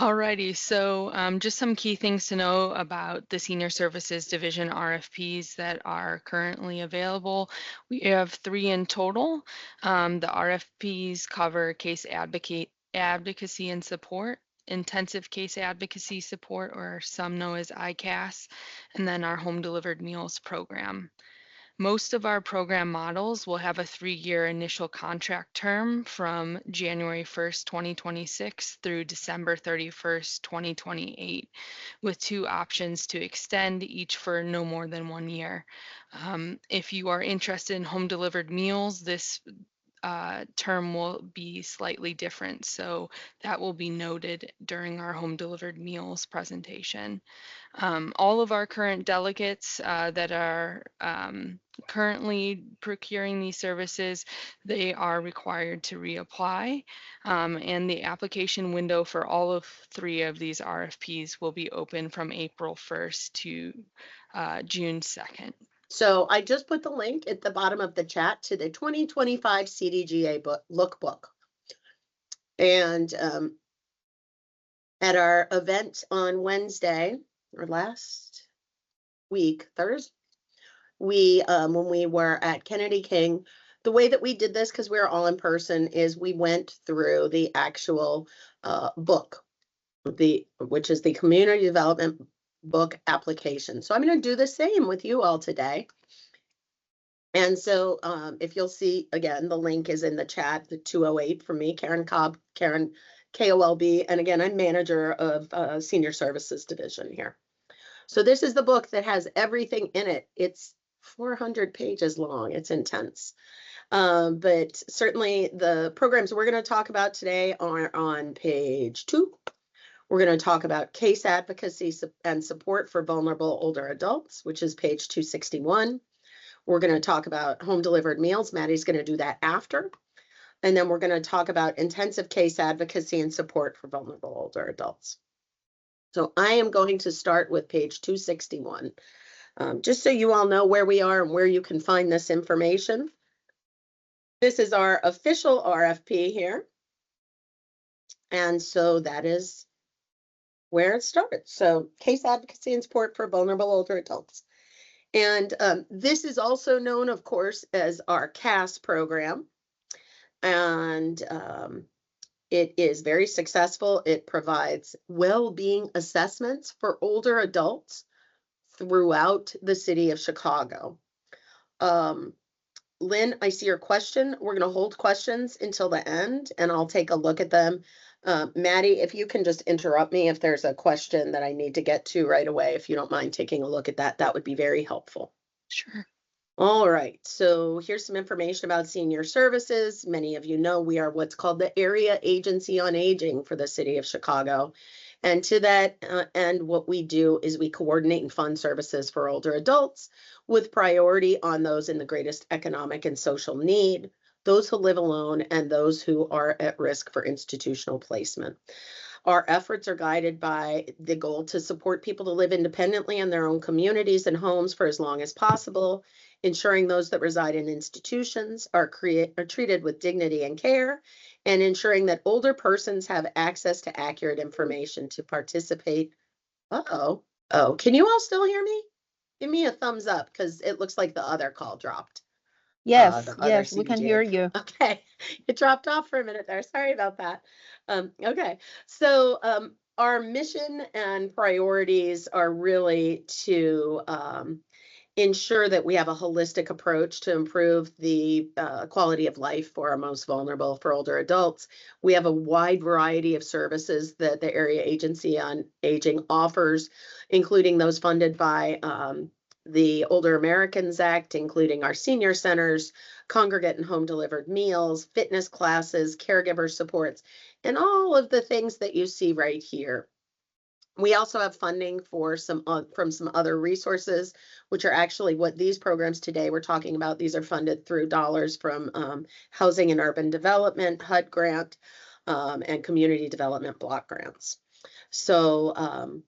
Alrighty, so just some key things to know about the Senior Services Division RFPs that are currently available. We have 3 in total. The RFPs cover advocacy and support, intensive case advocacy support, or some know as ICAS, and then our home delivered meals program. Most of our program models will have a 3-year initial contract term from January 1st, 2026 through December 31st, 2028, with 2 options to extend, each for no more than 1 year. If you are interested in home delivered meals, this term will be slightly different. So that will be noted during our home delivered meals presentation. All of our current delegates that are currently procuring these services, they are required to reapply. And the application window for all of 3 of these RFPs will be open from April 1st to June 2nd. So I just put the link at the bottom of the chat to the 2025 CDGA lookbook. And at our event on Wednesday, or last week, Thursday, when we were at Kennedy King, the way that we did this, because we were all in person, is we went through the actual book, which is the Community Development Book application. So I'm going to do the same with you all today. And so if you'll see, again, the link is in the chat, the 208 for me, Karen Cobb, Karen KOLB. And again, I'm manager of Senior Services Division here. So this is the book that has everything in it. It's 400 pages long. It's intense. But certainly the programs we're going to talk about today are on page 2. We're going to talk about case advocacy and support for vulnerable older adults, which is page 261. We're going to talk about home delivered meals. Maddie's going to do that after. And then we're going to talk about intensive case advocacy and support for vulnerable older adults. So I am going to start with page 261, just so you all know where we are and where you can find this information. This is our official RFP here. And so that is where it starts. So case advocacy and support for vulnerable older adults. And this is also known, of course, as our CAS program. And it is very successful. It provides well-being assessments for older adults throughout the city of Chicago. Lynn, I see your question. We're going to hold questions until the end, and I'll take a look at them. Maddie, if you can just interrupt me if there's a question that I need to get to right away, if you don't mind taking a look at that, that would be very helpful. Sure. All right, so here's some information about senior services. Many of you know we are what's called the Area Agency on Aging for the city of Chicago. And to that end, what we do is we coordinate and fund services for older adults with priority on those in the greatest economic and social need, those who live alone, and those who are at risk for institutional placement. Our efforts are guided by the goal to support people to live independently in their own communities and homes for as long as possible, ensuring those that reside in institutions are treated with dignity and care, and ensuring that older persons have access to accurate information to participate. Oh, can you all still hear me? Give me a thumbs up because it looks like the other call dropped. Yes, we can hear you. Okay, it dropped off for a minute there. Sorry about that. Okay, so our mission and priorities are really to ensure that we have a holistic approach to improve the quality of life for our most vulnerable, for older adults. We have a wide variety of services that the Area Agency on Aging offers, including those funded by the Older Americans Act, including our senior centers, congregate and home delivered meals, fitness classes, caregiver supports, and all of the things that you see right here. We also have funding for from some other resources, which are actually what these programs today we're talking about. These are funded through dollars from Housing and Urban Development, HUD grant, and Community Development Block grants. So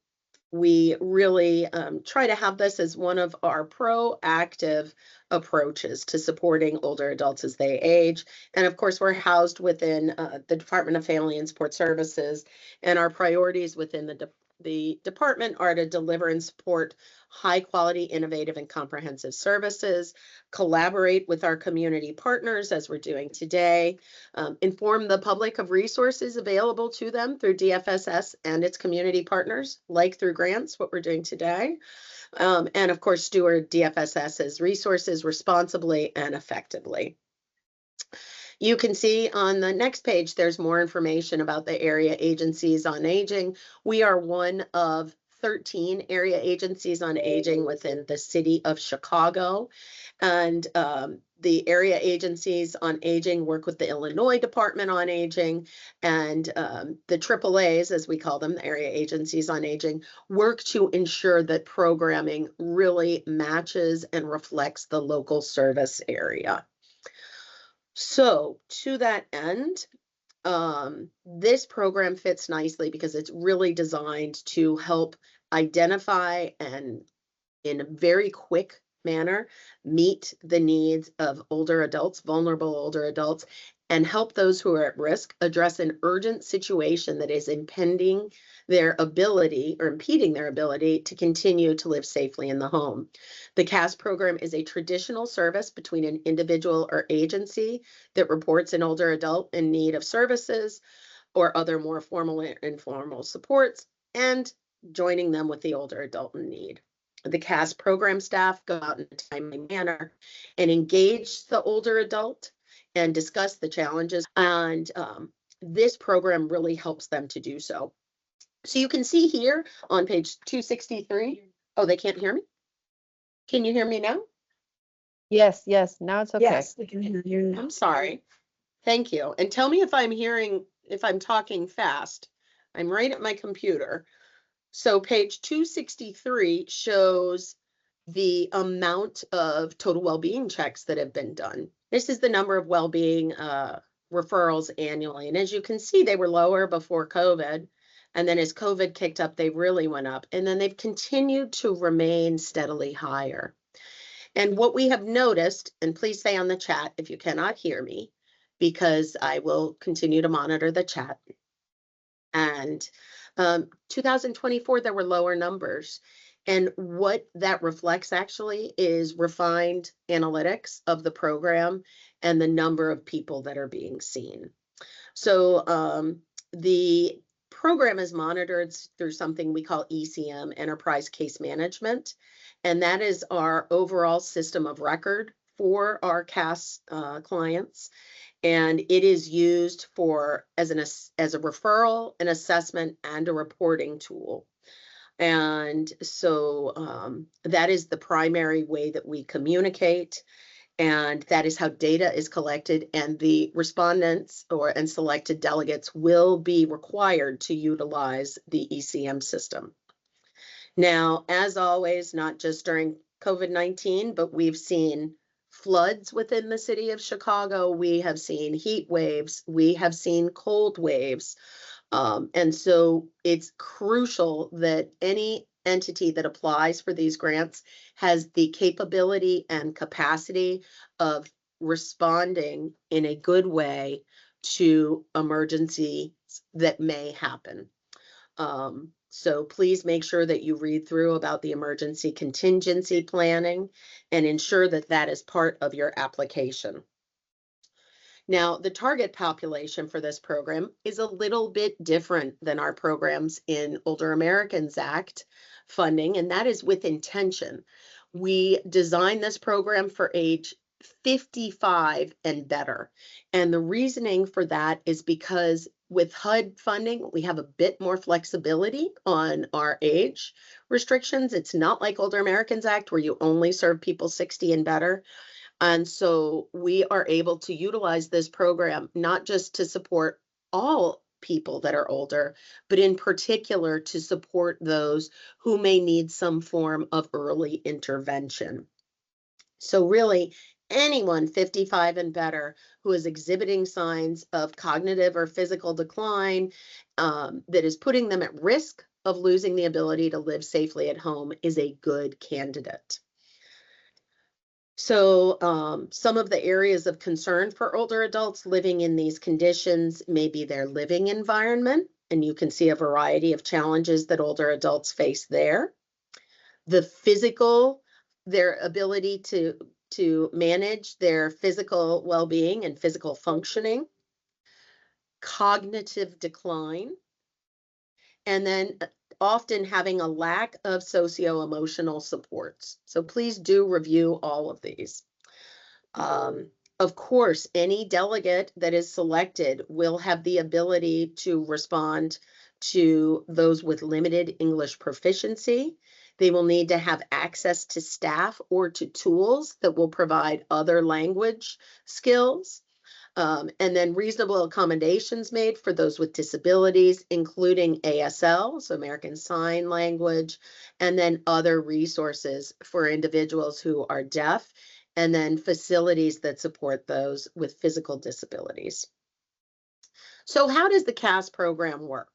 we really try to have this as one of our proactive approaches to supporting older adults as they age. And of course, we're housed within the Department of Family and Support Services, and our priorities within the department are to deliver and support high quality, innovative, and comprehensive services, collaborate with our community partners as we're doing today, inform the public of resources available to them through DFSS and its community partners, like through grants, what we're doing today, and of course, steward DFSS's resources responsibly and effectively. You can see on the next page, there's more information about the area agencies on aging. We are one of 13 area agencies on aging within the city of Chicago. And the area agencies on aging work with the Illinois Department on Aging, and the AAAs, as we call them, the area agencies on aging, work to ensure that programming really matches and reflects the local service area. So to that end, this program fits nicely because it's really designed to help identify and, in a very quick manner, meet the needs of older adults, vulnerable older adults, and help those who are at risk address an urgent situation that is impeding their ability to continue to live safely in the home. The CAS program is a traditional service between an individual or agency that reports an older adult in need of services or other more formal and informal supports, and joining them with the older adult in need. The CAS program staff go out in a timely manner and engage the older adult and discuss the challenges, and this program really helps them to do so. So you can see here on page 263. Oh, they can't hear me? Can you hear me now? Yes, now it's okay. Yes, we can hear you. I'm sorry. Thank you. And tell me if I'm talking fast. I'm right at my computer. So page 263 shows the amount of total well-being checks that have been done. This is the number of well-being referrals annually. And as you can see, they were lower before COVID. And then as COVID kicked up, they really went up. And then they've continued to remain steadily higher. And what we have noticed, and please say on the chat if you cannot hear me, because I will continue to monitor the chat. And 2024, there were lower numbers. And what that reflects actually is refined analytics of the program and the number of people that are being seen. So the program is monitored through something we call ECM, Enterprise Case Management. And that is our overall system of record for our CAS clients. And it is used as a referral, an assessment, and a reporting tool. And so that is the primary way that we communicate, and that is how data is collected, and the respondents and selected delegates will be required to utilize the ECM system. Now, as always, not just during COVID-19, but we've seen floods within the city of Chicago. We have seen heat waves. We have seen cold waves. And so it's crucial that any entity that applies for these grants has the capability and capacity of responding in a good way to emergencies that may happen. So please make sure that you read through about the emergency contingency planning and ensure that that is part of your application. Now, the target population for this program is a little bit different than our programs in Older Americans Act funding, and that is with intention. We designed this program for age 55 and better. And the reasoning for that is because with HUD funding, we have a bit more flexibility on our age restrictions. It's not like Older Americans Act where you only serve people 60 and better. And so we are able to utilize this program not just to support all people that are older, but in particular to support those who may need some form of early intervention. So really, anyone 55 and better who is exhibiting signs of cognitive or physical decline that is putting them at risk of losing the ability to live safely at home is a good candidate. So some of the areas of concern for older adults living in these conditions may be their living environment, and you can see a variety of challenges that older adults face there. The physical, their ability to manage their physical well-being and physical functioning, cognitive decline, and then often having a lack of socio-emotional supports. So please do review all of these. Of course, any delegate that is selected will have the ability to respond to those with limited English proficiency. They will need to have access to staff or to tools that will provide other language skills. And then reasonable accommodations made for those with disabilities, including ASL, so American Sign Language, and then other resources for individuals who are deaf, and then facilities that support those with physical disabilities. So how does the CAS program work?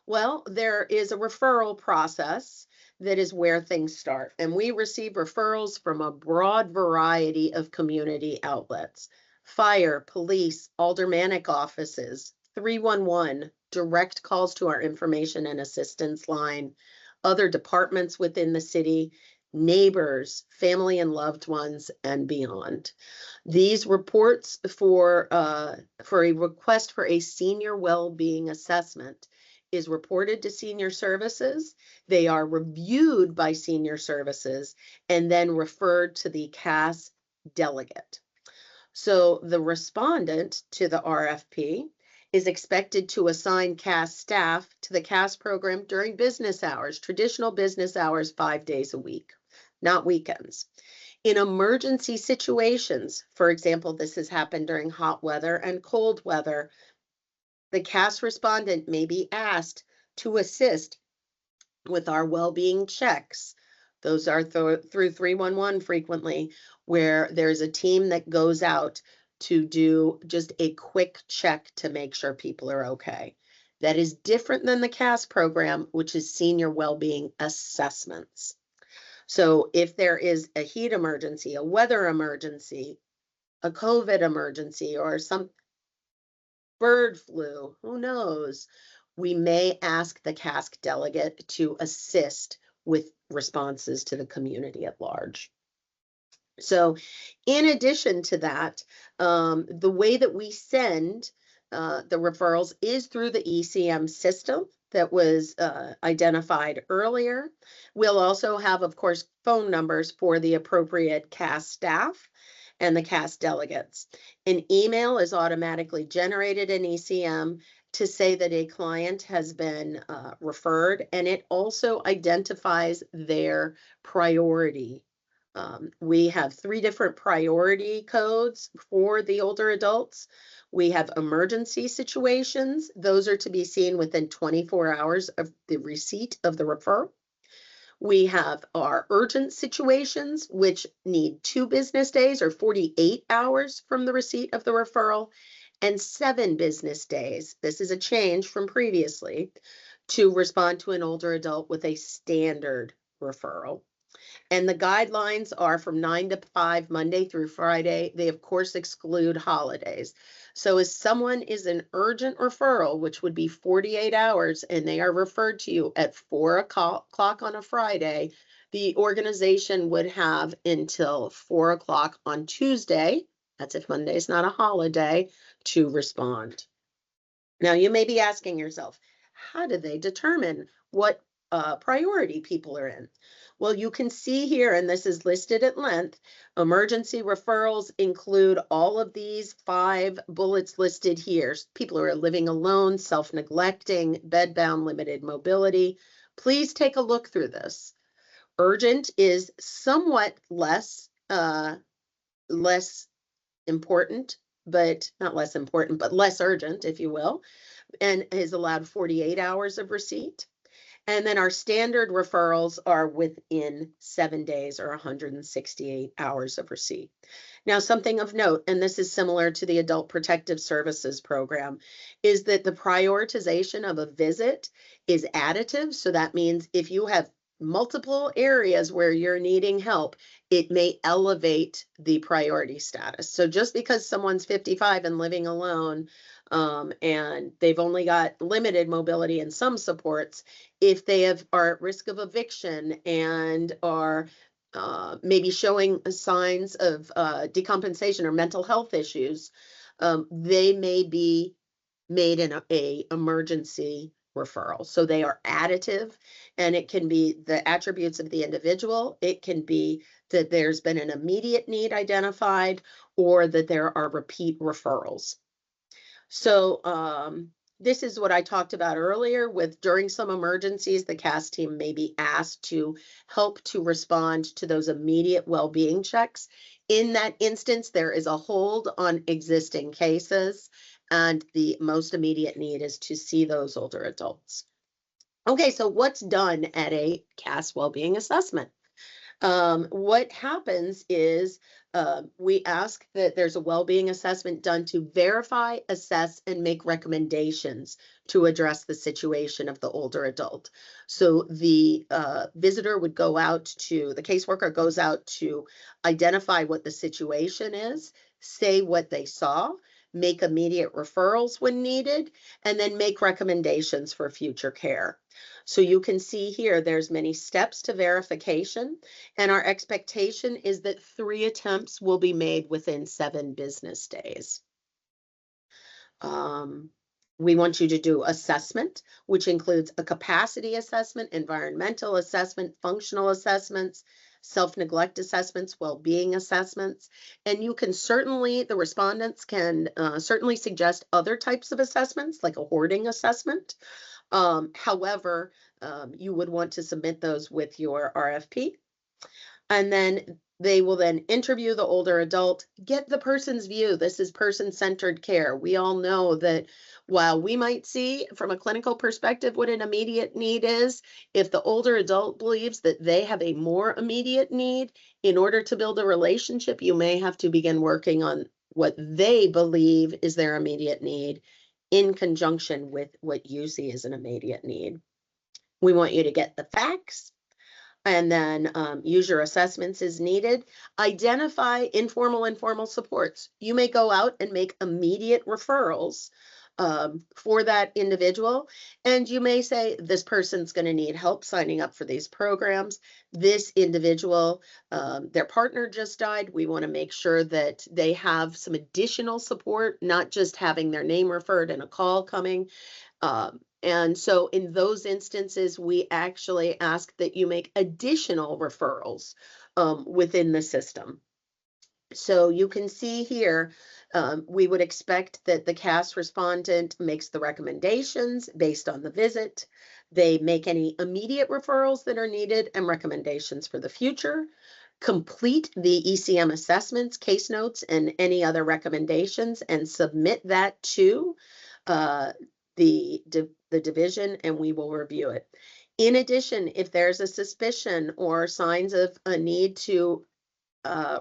Well, there is a referral process that is where things start, and we receive referrals from a broad variety of community outlets: fire, police, aldermanic offices, 311, direct calls to our information and assistance line, other departments within the city, neighbors, family and loved ones, and beyond. These reports for a request for a senior well-being assessment is reported to Senior Services. They are reviewed by Senior Services and then referred to the CAS delegate. So the respondent to the RFP is expected to assign CAS staff to the CAS program during business hours, traditional business hours, 5 days a week, not weekends. In emergency situations, for example, this has happened during hot weather and cold weather, the CAS respondent may be asked to assist with our well-being checks. Those are through 311 frequently, where there's a team that goes out to do just a quick check to make sure people are okay. That is different than the CAS program, which is senior well-being assessments. So if there is a heat emergency, a weather emergency, a COVID emergency, or some bird flu, who knows, we may ask the CAS delegate to assist with responses to the community at large. So in addition to that, the way that we send the referrals is through the ECM system that was identified earlier. We'll also have, of course, phone numbers for the appropriate CAS staff and the CAS delegates. An email is automatically generated in ECM to say that a client has been referred, and it also identifies their priority. We have 3 different priority codes for the older adults. We have emergency situations. Those are to be seen within 24 hours of the receipt of the referral. We have our urgent situations, which need 2 business days or 48 hours from the receipt of the referral, and 7 business days. This is a change from previously to respond to an older adult with a standard referral. And the guidelines are from 9 to 5, Monday through Friday. They, of course, exclude holidays. So if someone is an urgent referral, which would be 48 hours, and they are referred to you at 4 o'clock on a Friday, the organization would have until 4 o'clock on Tuesday, that's if Monday is not a holiday, to respond. Now, you may be asking yourself, how do they determine what priority people are in? Well, you can see here, and this is listed at length, emergency referrals include all of these 5 bullets listed here. People who are living alone, self-neglecting, bedbound, limited mobility. Please take a look through this. Urgent is somewhat less important, but not less important, but less urgent, if you will, and is allowed 48 hours of receipt. And then our standard referrals are within 7 days or 168 hours of receipt. Now, something of note, and this is similar to the Adult Protective Services program, is that the prioritization of a visit is additive. So that means if you have multiple areas where you're needing help, it may elevate the priority status. So just because someone's 55 and living alone, and they've only got limited mobility and some supports, if they are at risk of eviction and are maybe showing signs of decompensation or mental health issues, they may be made in a emergency referral. So they are additive, and it can be the attributes of the individual. It can be that there's been an immediate need identified, or that there are repeat referrals. So this is what I talked about earlier with during some emergencies, the CAS team may be asked to help to respond to those immediate well-being checks. In that instance, there is a hold on existing cases, and the most immediate need is to see those older adults. Okay, so what's done at a CAS well-being assessment? What happens is we ask that there's a well-being assessment done to verify, assess, and make recommendations to address the situation of the older adult. So the visitor would go out to, the caseworker goes out to identify what the situation is, say what they saw, make immediate referrals when needed, and then make recommendations for future care. So you can see here, there's many steps to verification, and our expectation is that 3 attempts will be made within 7 business days. We want you to do assessment, which includes a capacity assessment, environmental assessment, functional assessments, self-neglect assessments, well-being assessments. And you can certainly, the respondents can certainly suggest other types of assessments, like a hoarding assessment. However, you would want to submit those with your RFP. And then they will then interview the older adult, get the person's view. This is person-centered care. We all know that while we might see from a clinical perspective what an immediate need is, if the older adult believes that they have a more immediate need, in order to build a relationship, you may have to begin working on what they believe is their immediate need in conjunction with what you see as an immediate need. We want you to get the facts, and then use your assessments as needed. Identify informal and formal supports. You may go out and make immediate referrals for that individual, and you may say, this person's going to need help signing up for these programs. This individual, their partner just died. We want to make sure that they have some additional support, not just having their name referred and a call coming. And so in those instances, we actually ask that you make additional referrals within the system. So you can see here, we would expect that the CAS respondent makes the recommendations based on the visit. They make any immediate referrals that are needed and recommendations for the future. Complete the ECM assessments, case notes, and any other recommendations, and submit that to the division, and we will review it. In addition, if there's a suspicion or signs of a need to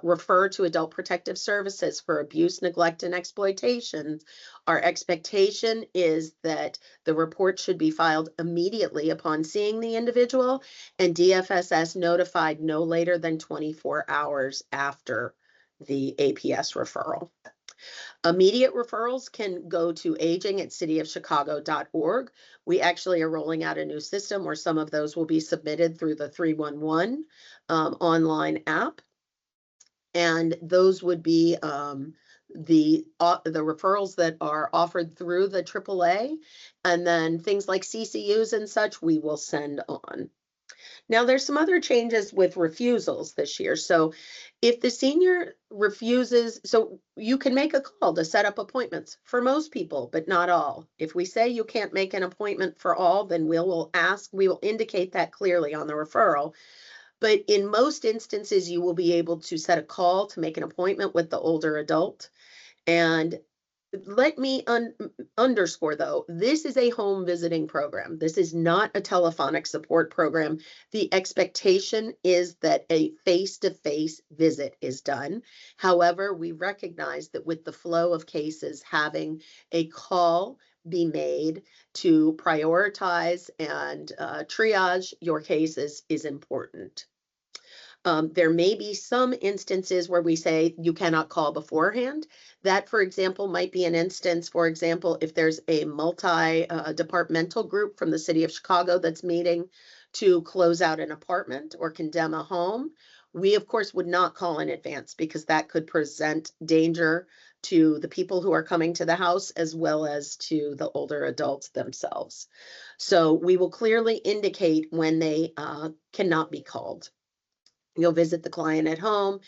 refer to Adult Protective Services for abuse, neglect, and exploitation, our expectation is that the report should be filed immediately upon seeing the individual, and DFSS notified no later than 24 hours after the APS referral. Immediate referrals can go to aging@cityofchicago.org. We actually are rolling out a new system where some of those will be submitted through the 311 online app. And those would be the referrals that are offered through the AAA, and then things like CCUs and such we will send on. Now, there's some other changes with refusals this year. So if the senior refuses, so you can make a call to set up appointments for most people, but not all. If we say you can't make an appointment for all, then we will indicate that clearly on the referral. But in most instances, you will be able to set a call to make an appointment with the older adult. And let me underscore though, this is a home visiting program. This is not a telephonic support program. The expectation is that a face-to-face visit is done. However, we recognize that with the flow of cases, having a call be made to prioritize and triage your cases is important. There may be some instances where we say you cannot call beforehand. That, for example, might be an instance, for example, if there's a multi-departmental group from the city of Chicago that's meeting to close out an apartment or condemn a home, we of course would not call in advance because that could present danger to the people who are coming to the house as well as to the older adults themselves. So we will clearly indicate when they cannot be called. You'll visit the client at home,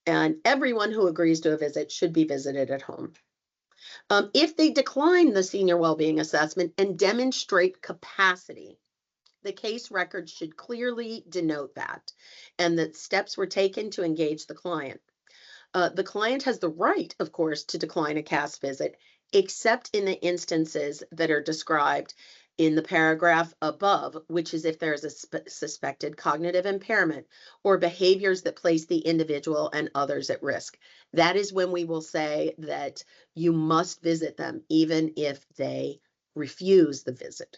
and everyone who agrees to a visit should be visited at home. If they decline the senior well-being assessment and demonstrate capacity, the case record should clearly denote that, and that steps were taken to engage the client. The client has the right, of course, to decline a CAS visit, except in the instances that are described in the paragraph above, which is if there's a suspected cognitive impairment or behaviors that place the individual and others at risk. That is when we will say that you must visit them, even if they refuse the visit.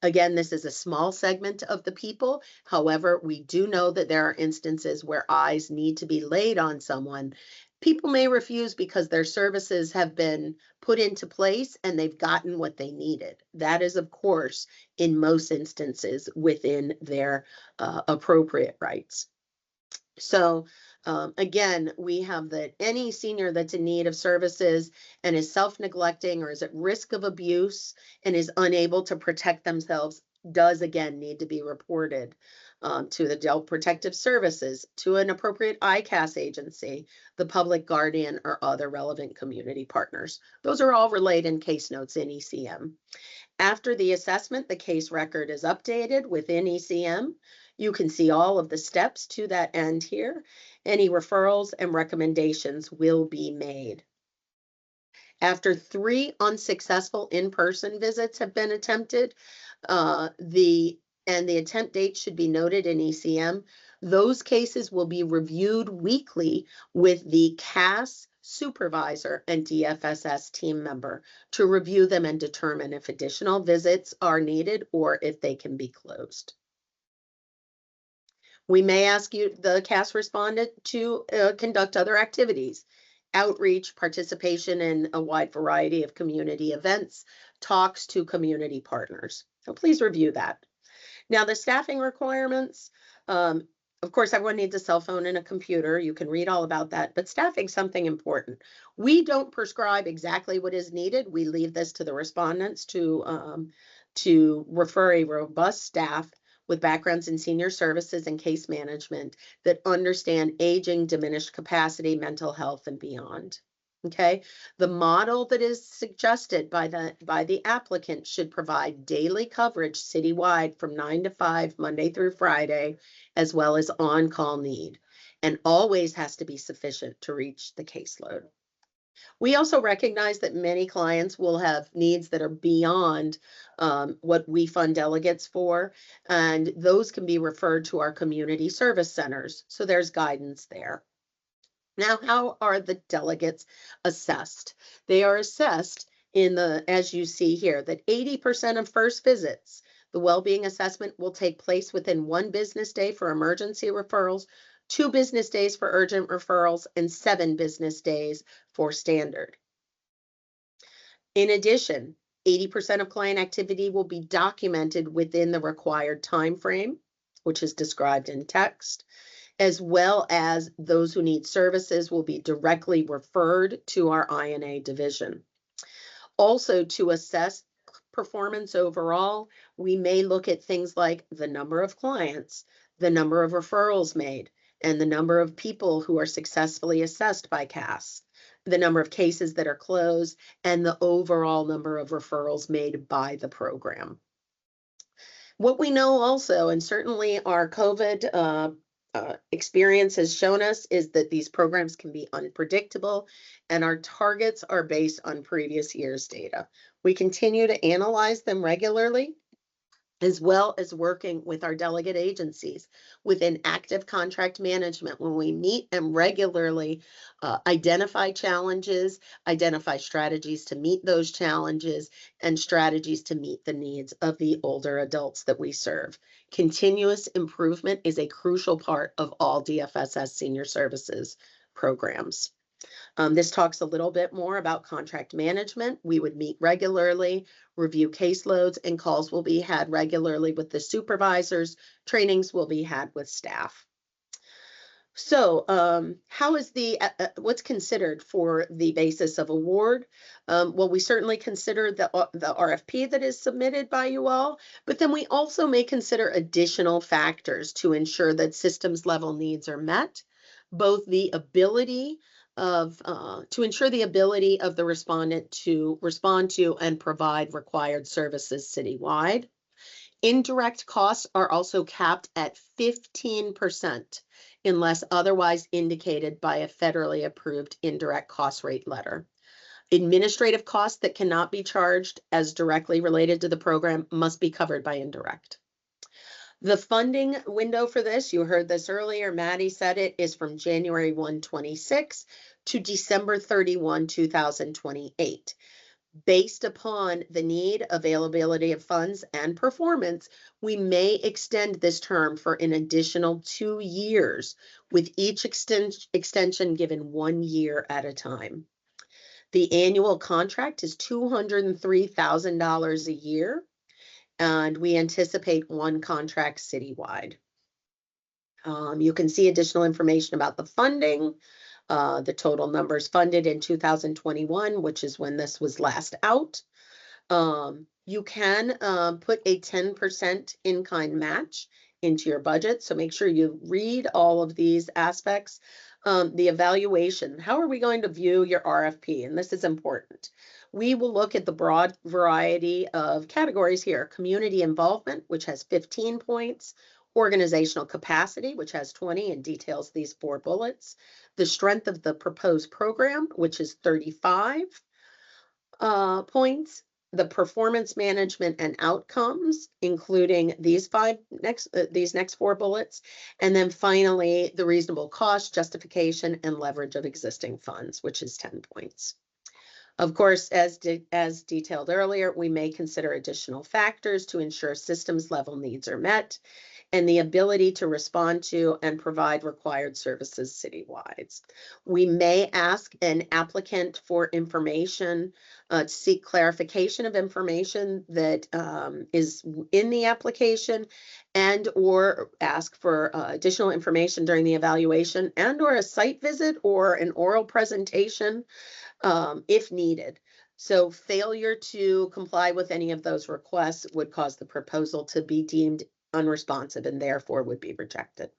Again, this is a small segment of the people. However, we do know that there are instances where eyes need to be laid on someone. People may refuse because their services have been put into place and they've gotten what they needed. That is, of course, in most instances within their appropriate rights. So again, we have that any senior that's in need of services and is self-neglecting or is at risk of abuse and is unable to protect themselves does again need to be reported to the Adult Protective Services, to an appropriate ICAS agency, the public guardian, or other relevant community partners. Those are all relayed in case notes in ECM. After the assessment, the case record is updated within ECM. You can see all of the steps to that end here. Any referrals and recommendations will be made. After 3 unsuccessful in-person visits have been attempted, the attempt date should be noted in ECM. Those cases will be reviewed weekly with the CAS supervisor and DFSS team member to review them and determine if additional visits are needed or if they can be closed. We may ask you, the CAS respondent, to conduct other activities, outreach, participation in a wide variety of community events, talks to community partners. So please review that. Now, the staffing requirements, of course, everyone needs a cell phone and a computer. You can read all about that, but staffing is something important. We don't prescribe exactly what is needed. We leave this to the respondents to refer a robust staff with backgrounds in senior services and case management that understand aging, diminished capacity, mental health, and beyond. Okay, the model that is suggested by the applicant should provide daily coverage citywide from 9 to 5, Monday through Friday, as well as on-call need, and always has to be sufficient to reach the caseload. We also recognize that many clients will have needs that are beyond what we fund delegates for, and those can be referred to our community service centers. So there's guidance there. Now, how are the delegates assessed? They are assessed as you see here, that 80% of first visits, the well-being assessment will take place within 1 business day for emergency referrals, 2 business days for urgent referrals, and 7 business days for standard. In addition, 80% of client activity will be documented within the required time frame, which is described in text, as well as those who need services will be directly referred to our INA division. Also, to assess performance overall, we may look at things like the number of clients, the number of referrals made, and the number of people who are successfully assessed by CAS, the number of cases that are closed, and the overall number of referrals made by the program. What we know also, and certainly our COVID experience has shown us is that these programs can be unpredictable, and our targets are based on previous year's data. We continue to analyze them regularly, as well as working with our delegate agencies within active contract management when we meet and regularly identify challenges, identify strategies to meet those challenges, and strategies to meet the needs of the older adults that we serve. Continuous improvement is a crucial part of all DFSS senior services programs. This talks a little bit more about contract management. We would meet regularly, review caseloads, and calls will be had regularly with the supervisors. Trainings will be had with staff. So how is what's considered for the basis of award? Well, we certainly consider the RFP that is submitted by you all, but then we also may consider additional factors to ensure that systems level needs are met, both the ability of to ensure the ability of the respondent to respond to and provide required services citywide. Indirect costs are also capped at 15% unless otherwise indicated by a federally approved indirect cost rate letter. Administrative costs that cannot be charged as directly related to the program must be covered by indirect. The funding window for this, you heard this earlier, Maddie said it, is from January 1, 26 to December 31, 2028. Based upon the need, availability of funds, and performance, we may extend this term for an additional 2 years, with each extension given 1 year at a time. The annual contract is $203,000 a year, and we anticipate 1 contract citywide. You can see additional information about the funding, the total numbers funded in 2021, which is when this was last out. You can put a 10% in-kind match into your budget, so make sure you read all of these aspects. The evaluation, how are we going to view your RFP? And this is important. We will look at the broad variety of categories here: community involvement, which has 15 points, organizational capacity, which has 20 and details these 4 bullets, the strength of the proposed program, which is 35 points, the performance management and outcomes, including these next 4 bullets, and then finally the reasonable cost, justification, and leverage of existing funds, which is 10 points. Of course, as detailed earlier, we may consider additional factors to ensure systems level needs are met and the ability to respond to and provide required services citywide. We may ask an applicant for information, to seek clarification of information that is in the application, and or ask for additional information during the evaluation, and or a site visit or an oral presentation if needed. So failure to comply with any of those requests would cause the proposal to be deemed unresponsive and therefore would be rejected.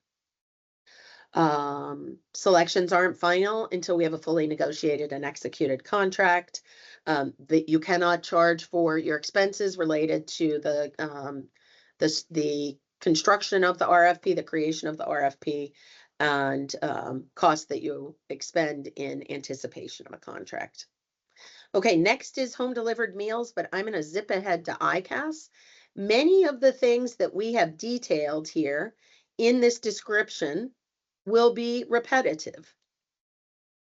Selections aren't final until we have a fully negotiated and executed contract. That you cannot charge for your expenses related to the construction of the RFP, the creation of the RFP, and costs that you expend in anticipation of a contract. Okay, next is home delivered meals, but I'm going to zip ahead to ICAS. Many of the things that we have detailed here in this description will be repetitive.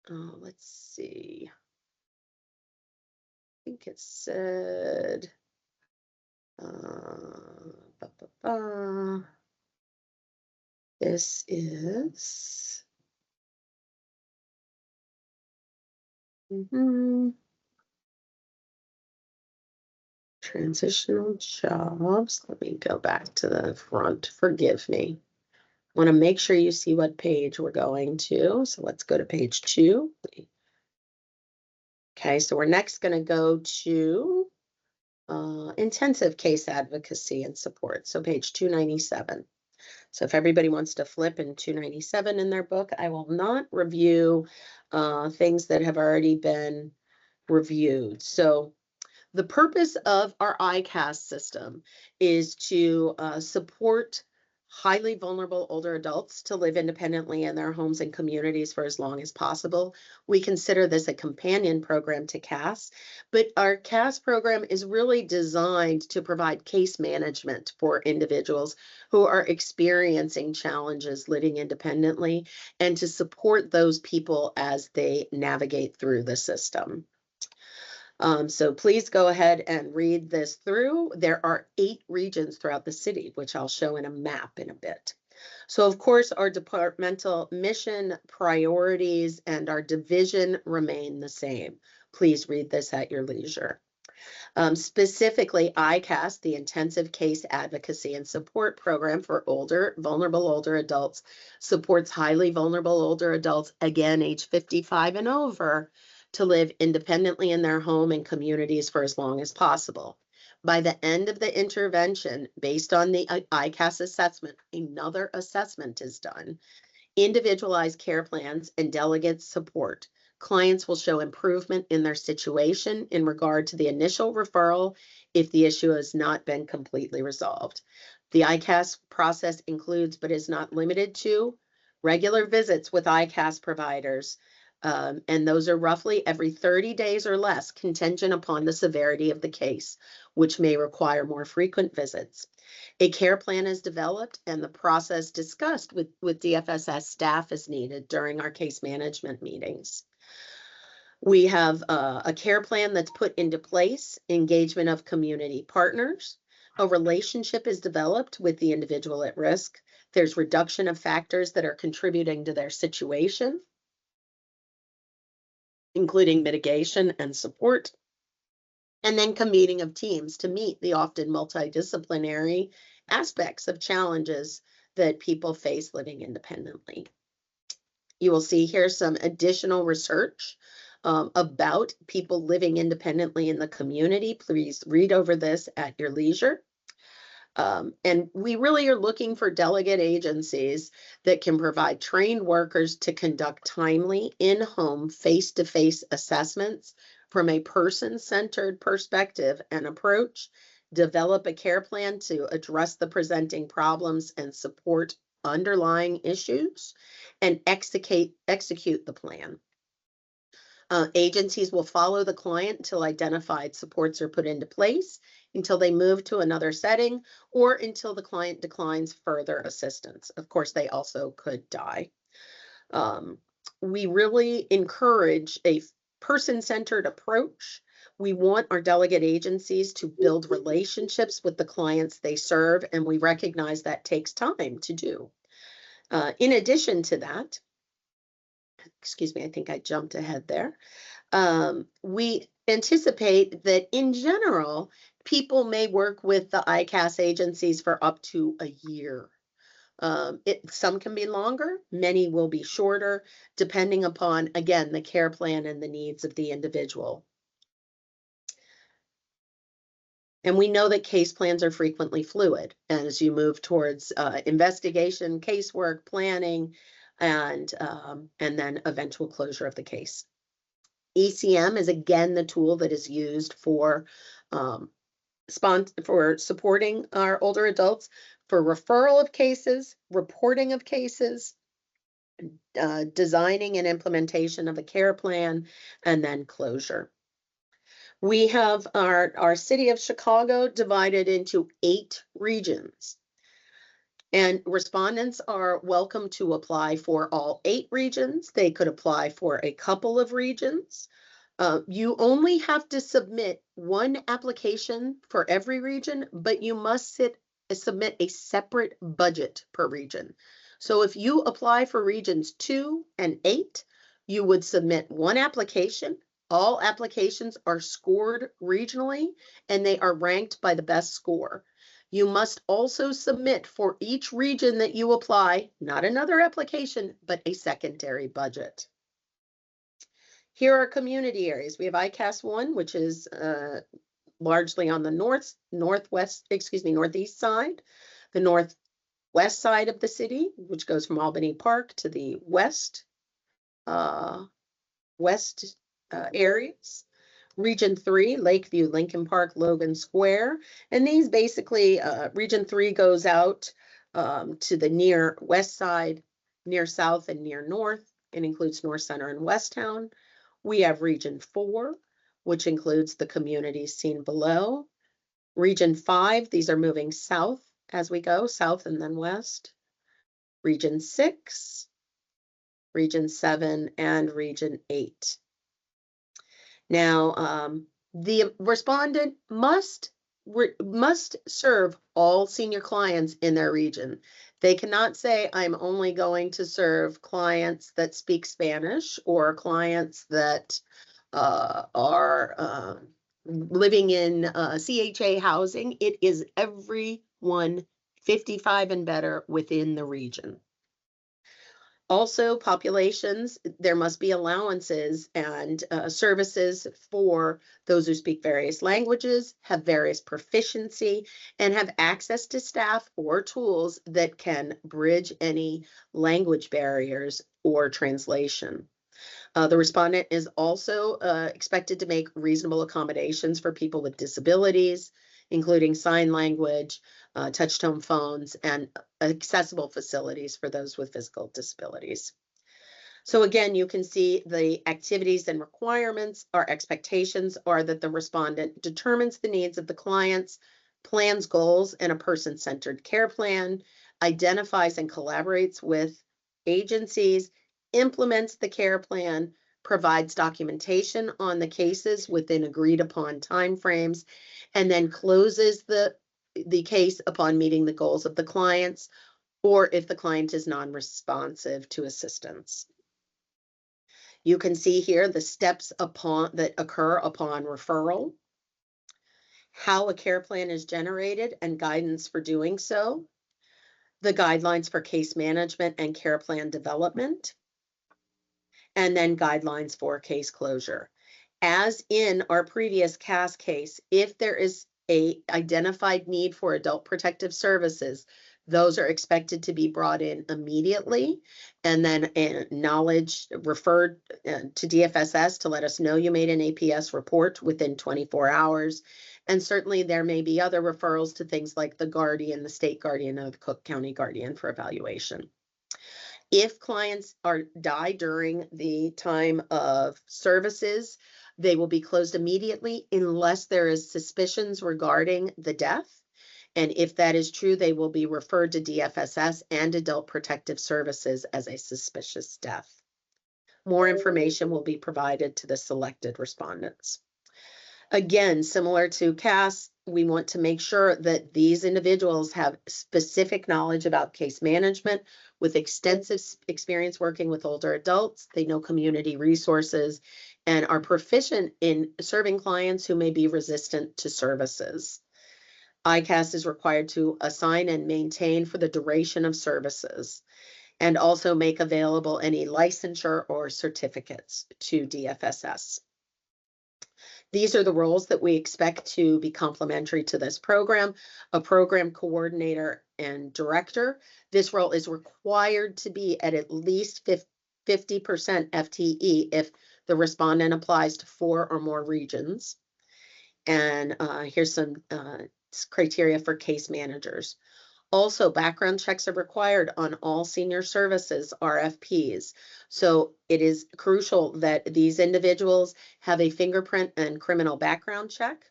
Let's see. I think it said, this is, transitional jobs. Let me go back to the front. Forgive me. I want to make sure you see what page we're going to. So let's go to page 2. Okay, so we're next going to go to intensive case advocacy and support. So page 297. So if everybody wants to flip in 297 in their book, I will not review things that have already been reviewed. So the purpose of our ICAS system is to support highly vulnerable older adults to live independently in their homes and communities for as long as possible. We consider this a companion program to CAS, but our CAS program is really designed to provide case management for individuals who are experiencing challenges living independently and to support those people as they navigate through the system. So please go ahead and read this through. There are 8 regions throughout the city, which I'll show in a map in a bit. So of course, our departmental mission, priorities, and our division remain the same. Please read this at your leisure. Specifically, ICAS, the Intensive Case Advocacy and Support Program for vulnerable older adults, supports highly vulnerable older adults, again, age 55 and over, to live independently in their home and communities for as long as possible. By the end of the intervention, based on the ICAS assessment, another assessment is done. Individualized care plans and delegate support. Clients will show improvement in their situation in regard to the initial referral if the issue has not been completely resolved. The ICAS process includes, but is not limited to, regular visits with ICAS providers, and those are roughly every 30 days or less, contingent upon the severity of the case, which may require more frequent visits. A care plan is developed and the process discussed with DFSS staff as needed during our case management meetings. We have a care plan that's put into place, engagement of community partners. A relationship is developed with the individual at risk. There's reduction of factors that are contributing to their situation, including mitigation and support. And then convening of teams to meet the often multidisciplinary aspects of challenges that people face living independently. You will see here some additional research about people living independently in the community. Please read over this at your leisure. And we really are looking for delegate agencies that can provide trained workers to conduct timely in-home face-to-face assessments from a person-centered perspective and approach, develop a care plan to address the presenting problems and support underlying issues, and execute the plan. Agencies will follow the client until identified supports are put into place, until they move to another setting, or until the client declines further assistance. Of course, they also could die. We really encourage a person-centered approach. We want our delegate agencies to build relationships with the clients they serve, and we recognize that takes time to do. In addition to that, excuse me, I think I jumped ahead there. We anticipate that in general, people may work with the ICAS agencies for up to a year. Some can be longer, many will be shorter, depending upon, again, the care plan and the needs of the individual. And we know that case plans are frequently fluid as you move towards investigation, casework, planning, and then eventual closure of the case. ECM is again the tool that is used for supporting our older adults for referral of cases, reporting of cases, designing and implementation of a care plan, and then closure. We have our city of Chicago divided into 8 regions. And respondents are welcome to apply for all 8 regions. They could apply for a couple of regions. You only have to submit 1 application for every region, but you must submit a separate budget per region. So if you apply for regions 2 and 8, you would submit 1 application. All applications are scored regionally, and they are ranked by the best score. You must also submit for each region that you apply, not another application, but a secondary budget. Here are community areas. We have ICAS 1, which is largely on the northeast side, the northwest side of the city, which goes from Albany Park to the west areas. Region 3, Lakeview, Lincoln Park, Logan Square. And these basically, Region 3 goes out to the near west side, near south, and near north. It includes North Center and West Town. We have Region 4, which includes the communities seen below. Region 5, these are moving south as we go, south and then west. Region 6, Region 7, and Region 8. Now, the respondent must serve all senior clients in their region. They cannot say, I'm only going to serve clients that speak Spanish or clients that are living in CHA housing. It is everyone 55 and better within the region. Also, populations, there must be allowances and services for those who speak various languages, have various proficiency, and have access to staff or tools that can bridge any language barriers or translation. The respondent is also expected to make reasonable accommodations for people with disabilities, including sign language, touch-tone phones, and accessible facilities for those with physical disabilities. So again, you can see the activities and requirements. Our expectations are that the respondent determines the needs of the clients, plans goals in a person-centered care plan, identifies and collaborates with agencies, implements the care plan, provides documentation on the cases within agreed upon timeframes, and then closes the case upon meeting the goals of the clients, or if the client is non-responsive to assistance. You can see here the steps that occur upon referral, how a care plan is generated and guidance for doing so, the guidelines for case management and care plan development, and then guidelines for case closure. As in our previous CAS case, if there is a identified need for adult protective services, those are expected to be brought in immediately, and then knowledge referred to DFSS to let us know you made an APS report within 24 hours. And certainly there may be other referrals to things like the guardian, the state guardian, or the Cook County guardian for evaluation. If clients die during the time of services, they will be closed immediately unless there is suspicions regarding the death. And if that is true, they will be referred to DFSS and Adult Protective Services as a suspicious death. More information will be provided to the selected respondents. Again, similar to CAS, we want to make sure that these individuals have specific knowledge about case management with extensive experience working with older adults. They know community resources and are proficient in serving clients who may be resistant to services. ICAS is required to assign and maintain for the duration of services and also make available any licensure or certificates to DFSS. These are the roles that we expect to be complementary to this program: a program coordinator and director. This role is required to be at least 50% FTE if the respondent applies to 4 or more regions. And here's some criteria for case managers. Also, background checks are required on all senior services RFPs. So it is crucial that these individuals have a fingerprint and criminal background check.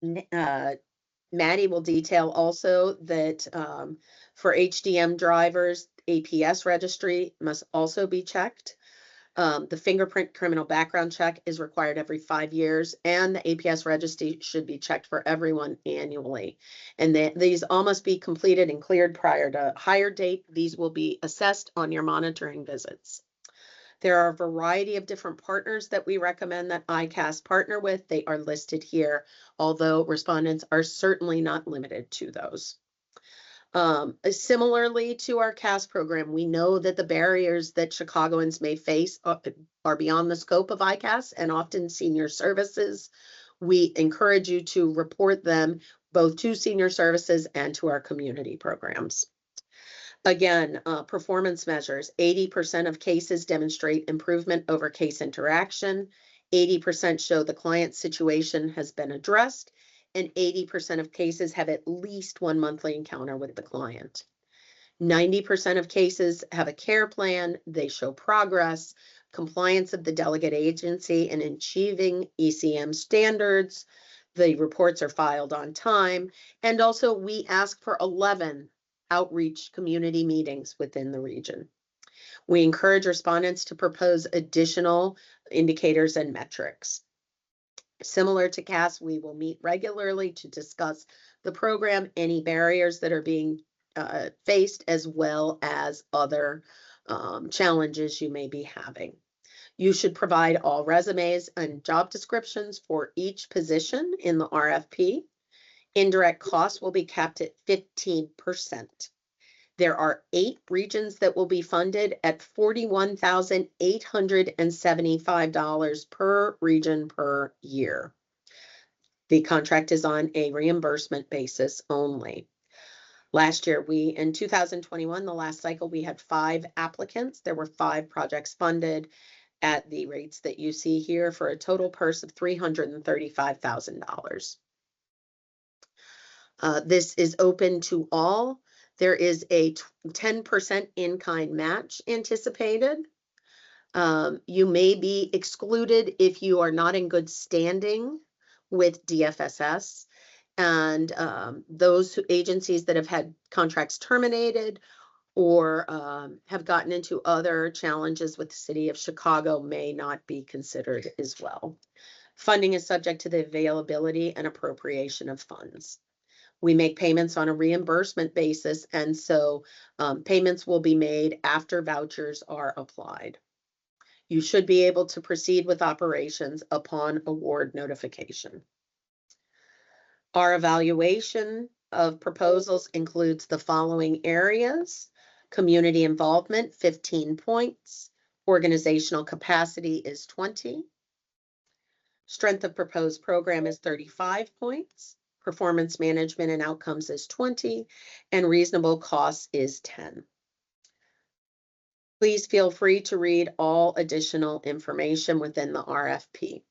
Maddie will detail also that for HDM drivers, APS registry must also be checked. The fingerprint criminal background check is required every 5 years, and the APS registry should be checked for everyone annually. And these all must be completed and cleared prior to hire date. These will be assessed on your monitoring visits. There are a variety of different partners that we recommend that ICAS partner with. They are listed here, although respondents are certainly not limited to those. Similarly to our CAS program, we know that the barriers that Chicagoans may face are beyond the scope of ICAS and often senior services. We encourage you to report them both to senior services and to our community programs. Again, performance measures: 80% of cases demonstrate improvement over case interaction. 80% show the client situation has been addressed. and 80% of cases have at least one monthly encounter with the client. 90% of cases have a care plan. They show progress, compliance of the delegate agency in achieving ECM standards. The reports are filed on time. And also we ask for 11 outreach community meetings within the region. We encourage respondents to propose additional indicators and metrics. Similar to CAS, we will meet regularly to discuss the program, any barriers that are being faced, as well as other challenges you may be having. You should provide all resumes and job descriptions for each position in the RFP. Indirect costs will be capped at 15%. There are 8 regions that will be funded at $41,875 per region per year. The contract is on a reimbursement basis only. Last year, in 2021, the last cycle, we had 5 applicants. There were 5 projects funded at the rates that you see here for a total purse of $335,000. This is open to all. There is a 10% in-kind match anticipated. You may be excluded if you are not in good standing with DFSS, and those agencies that have had contracts terminated or have gotten into other challenges with the city of Chicago may not be considered as well. Funding is subject to the availability and appropriation of funds. We make payments on a reimbursement basis, and so payments will be made after vouchers are applied. You should be able to proceed with operations upon award notification. Our evaluation of proposals includes the following areas: community involvement, 15 points. Organizational capacity is 20. Strength of proposed program is 35 points. Performance management and outcomes is 20, and reasonable costs is 10. Please feel free to read all additional information within the RFP.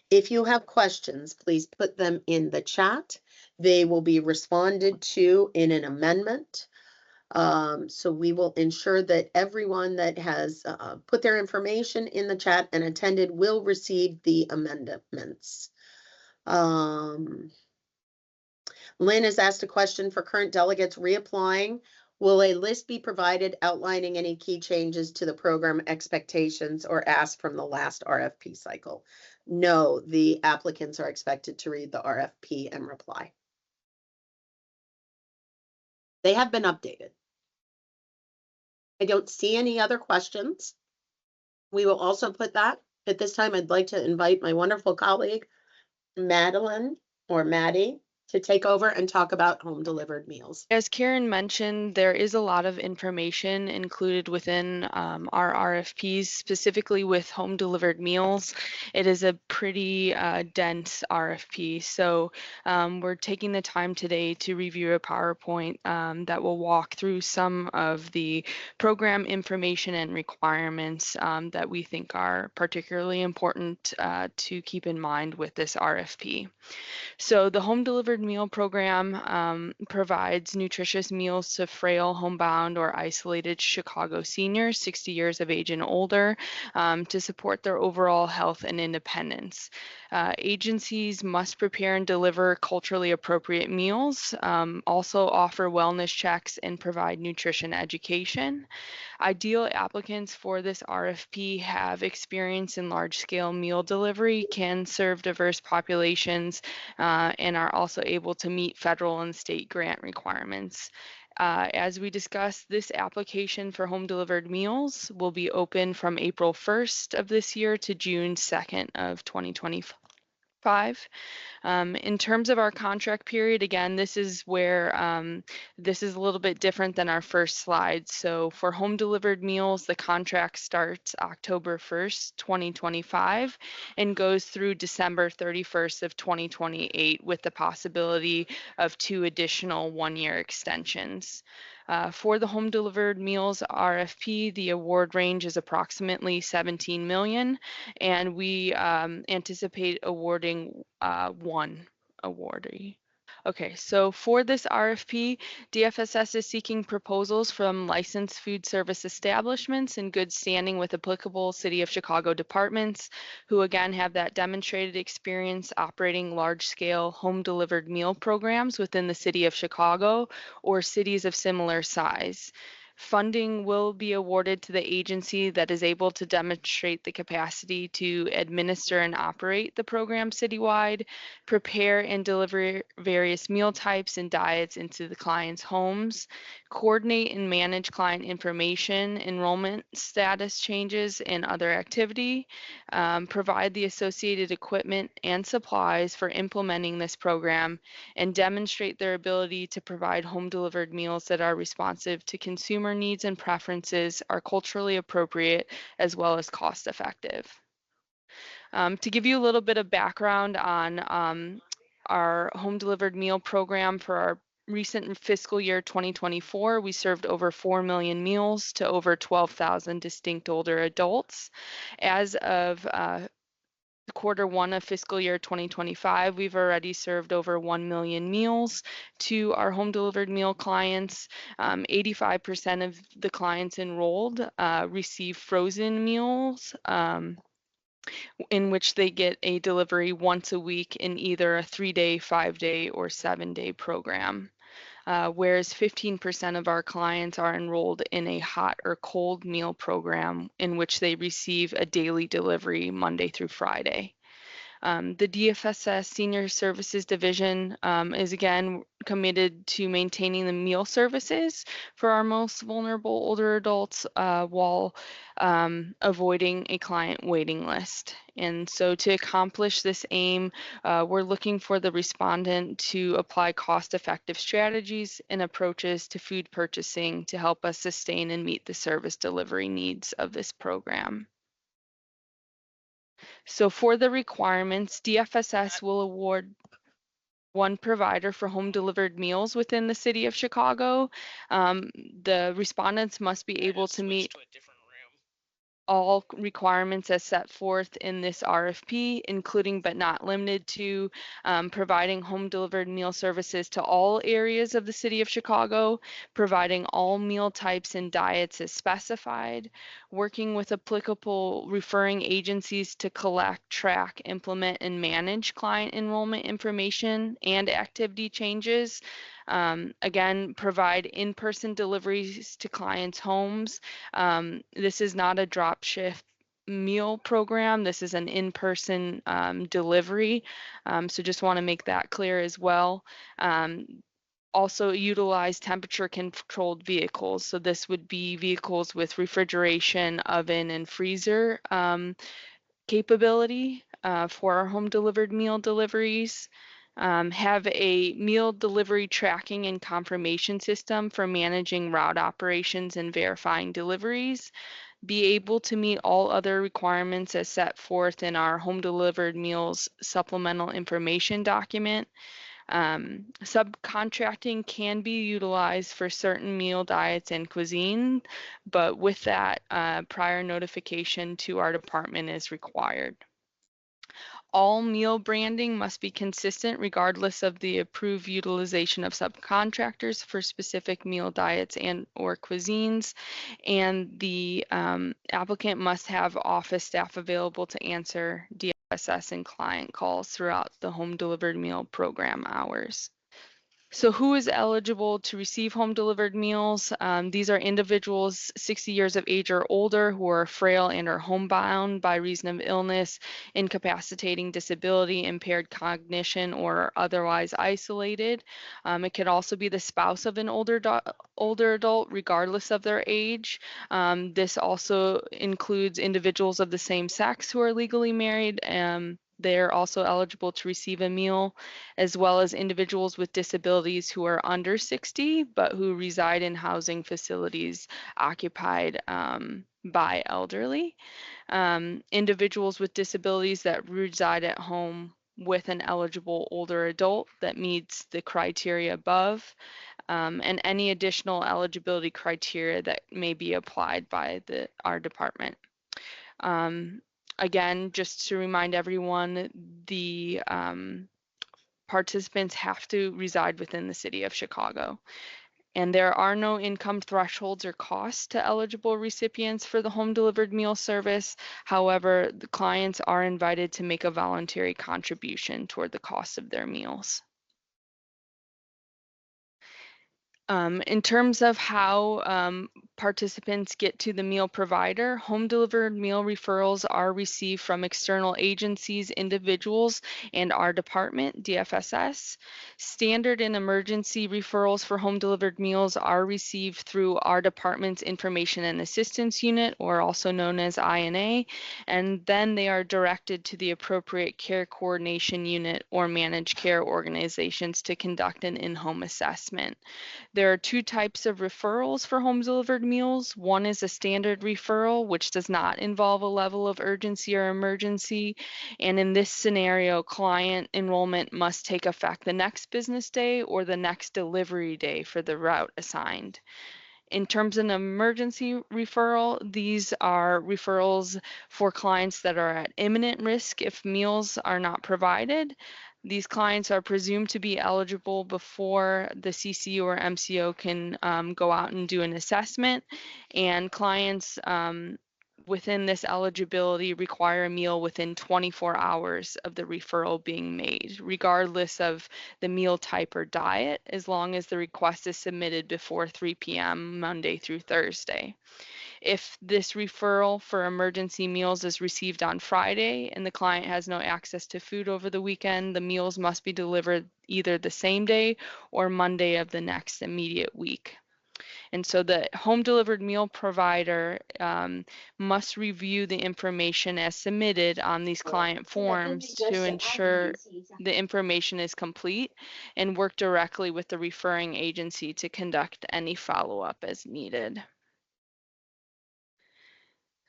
If you have questions, please put them in the chat. They will be responded to in an amendment. So we will ensure that everyone that has put their information in the chat and attended will receive the amendments. Lynn has asked a question for current delegates reapplying. Will a list be provided outlining any key changes to the program expectations or ask from the last RFP cycle? No, the applicants are expected to read the RFP and reply. They have been updated. I don't see any other questions. We will also put that. At this time, I'd like to invite my wonderful colleague, Madeline or Maddie, to take over and talk about home delivered meals. As Karen mentioned, there is a lot of information included within our RFPs, specifically with home delivered meals. It is a pretty dense RFP, so we're taking the time today to review a PowerPoint that will walk through some of the program information and requirements that we think are particularly important to keep in mind with this RFP. So the home delivered meal program provides nutritious meals to frail, homebound, or isolated Chicago seniors, 60 years of age and older, to support their overall health and independence. Agencies must prepare and deliver culturally appropriate meals, also offer wellness checks, and provide nutrition education. Ideal applicants for this RFP have experience in large-scale meal delivery, can serve diverse populations, and are also able to meet federal and state grant requirements. As we discussed, this application for home delivered meals will be open from April 1st of this year to June 2nd of 2025. In terms of our contract period, again, this is where this is a little bit different than our first slide. So for home delivered meals, the contract starts October 1st, 2025 and goes through December 31st of 2028 with the possibility of 2 additional 1-year extensions. For the home delivered meals RFP, the award range is approximately $17 million, and we anticipate awarding 1 awardee. Okay, so for this RFP, DFSS is seeking proposals from licensed food service establishments in good standing with applicable City of Chicago departments who again have that demonstrated experience operating large-scale home-delivered meal programs within the City of Chicago or cities of similar size. Funding will be awarded to the agency that is able to demonstrate the capacity to administer and operate the program citywide, prepare and deliver various meal types and diets into the client's homes, coordinate and manage client information, enrollment status changes, and other activity, provide the associated equipment and supplies for implementing this program, and demonstrate their ability to provide home delivered meals that are responsive to consumer needs and preferences, are culturally appropriate, as well as cost effective. To give you a little bit of background on our home delivered meal program for our recent fiscal year 2024, we served over 4 million meals to over 12,000 distinct older adults. As of Q1 of fiscal year 2025, we've already served over 1 million meals to our home delivered meal clients. 85% of the clients enrolled receive frozen meals, in which they get a delivery once a week in either a 3-day, 5-day, or 7-day program. Whereas 15% of our clients are enrolled in a hot or cold meal program in which they receive a daily delivery Monday through Friday. The DFSS Senior Services Division is again committed to maintaining the meal services for our most vulnerable older adults while avoiding a client waiting list. And so to accomplish this aim, we're looking for the respondent to apply cost-effective strategies and approaches to food purchasing to help us sustain and meet the service delivery needs of this program. So for the requirements, DFSS will award one provider for home delivered meals within the City of Chicago. The respondents must be able to meet all requirements as set forth in this RFP, including but not limited to providing home delivered meal services to all areas of the City of Chicago, providing all meal types and diets as specified, working with applicable referring agencies to collect, track, implement, and manage client enrollment information and activity changes. Again, provide in-person deliveries to clients' homes. This is not a drop shift meal program. This is an in-person delivery. So just want to make that clear as well. Also utilize temperature controlled vehicles. So this would be vehicles with refrigeration, oven, and freezer capability for our home delivered meal deliveries. Have a meal delivery tracking and confirmation system for managing route operations and verifying deliveries. Be able to meet all other requirements as set forth in our home delivered meals supplemental information document. Subcontracting can be utilized for certain meal diets and cuisine, but with that, prior notification to our department is required. All meal branding must be consistent regardless of the approved utilization of subcontractors for specific meal diets and or cuisines. And the applicant must have office staff available to answer DFSS and client calls throughout the home delivered meal program hours. So who is eligible to receive home delivered meals? These are individuals 60 years of age or older who are frail and are homebound by reason of illness, incapacitating disability, impaired cognition, or otherwise isolated. It could also be the spouse of an older adult, regardless of their age. This also includes individuals of the same sex who are legally married. They're also eligible to receive a meal, as well as individuals with disabilities who are under 60, but who reside in housing facilities occupied by elderly. Individuals with disabilities that reside at home with an eligible older adult that meets the criteria above, and any additional eligibility criteria that may be applied by our department. Again, just to remind everyone, the participants have to reside within the city of Chicago. And there are no income thresholds or costs to eligible recipients for the home delivered meal service. However, the clients are invited to make a voluntary contribution toward the cost of their meals. In terms of how participants get to the meal provider, home delivered meal referrals are received from external agencies, individuals, and our department, DFSS. Standard and emergency referrals for home delivered meals are received through our department's Information and Assistance Unit, or also known as INA, and then they are directed to the appropriate care coordination unit or managed care organizations to conduct an in-home assessment. There are two types of referrals for home delivered meals. One is a standard referral, which does not involve a level of urgency or emergency. And in this scenario, client enrollment must take effect the next business day or the next delivery day for the route assigned. In terms of an emergency referral, these are referrals for clients that are at imminent risk if meals are not provided. These clients are presumed to be eligible before the CC or MCO can go out and do an assessment, and clients within this eligibility require a meal within 24 hours of the referral being made, regardless of the meal type or diet, as long as the request is submitted before 3 p.m. Monday through Thursday. If this referral for emergency meals is received on Friday and the client has no access to food over the weekend, the meals must be delivered either the same day or Monday of the next immediate week. And so the home delivered meal provider must review the information as submitted on these client forms to ensure the information is complete and work directly with the referring agency to conduct any follow-up as needed.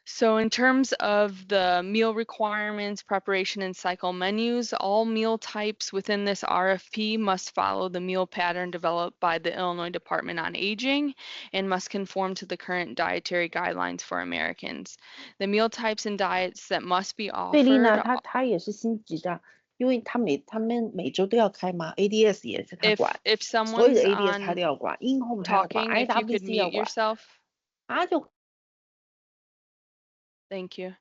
So in terms of the meal requirements, preparation, and cycle menus, all meal types within this RFP must follow the meal pattern developed by the Illinois Department on Aging and must conform to the current dietary guidelines for Americans. The meal types and diets that must be 贝丽娜 offered, 她也是星级的，因为他们每周都要开嘛，ADS 也是他管， if 所有的 someone's ADS 他 on 都要管 ，in-home 他要管 talking, if you could ，IWC 要 mute 管， yourself. 他就 Thank you.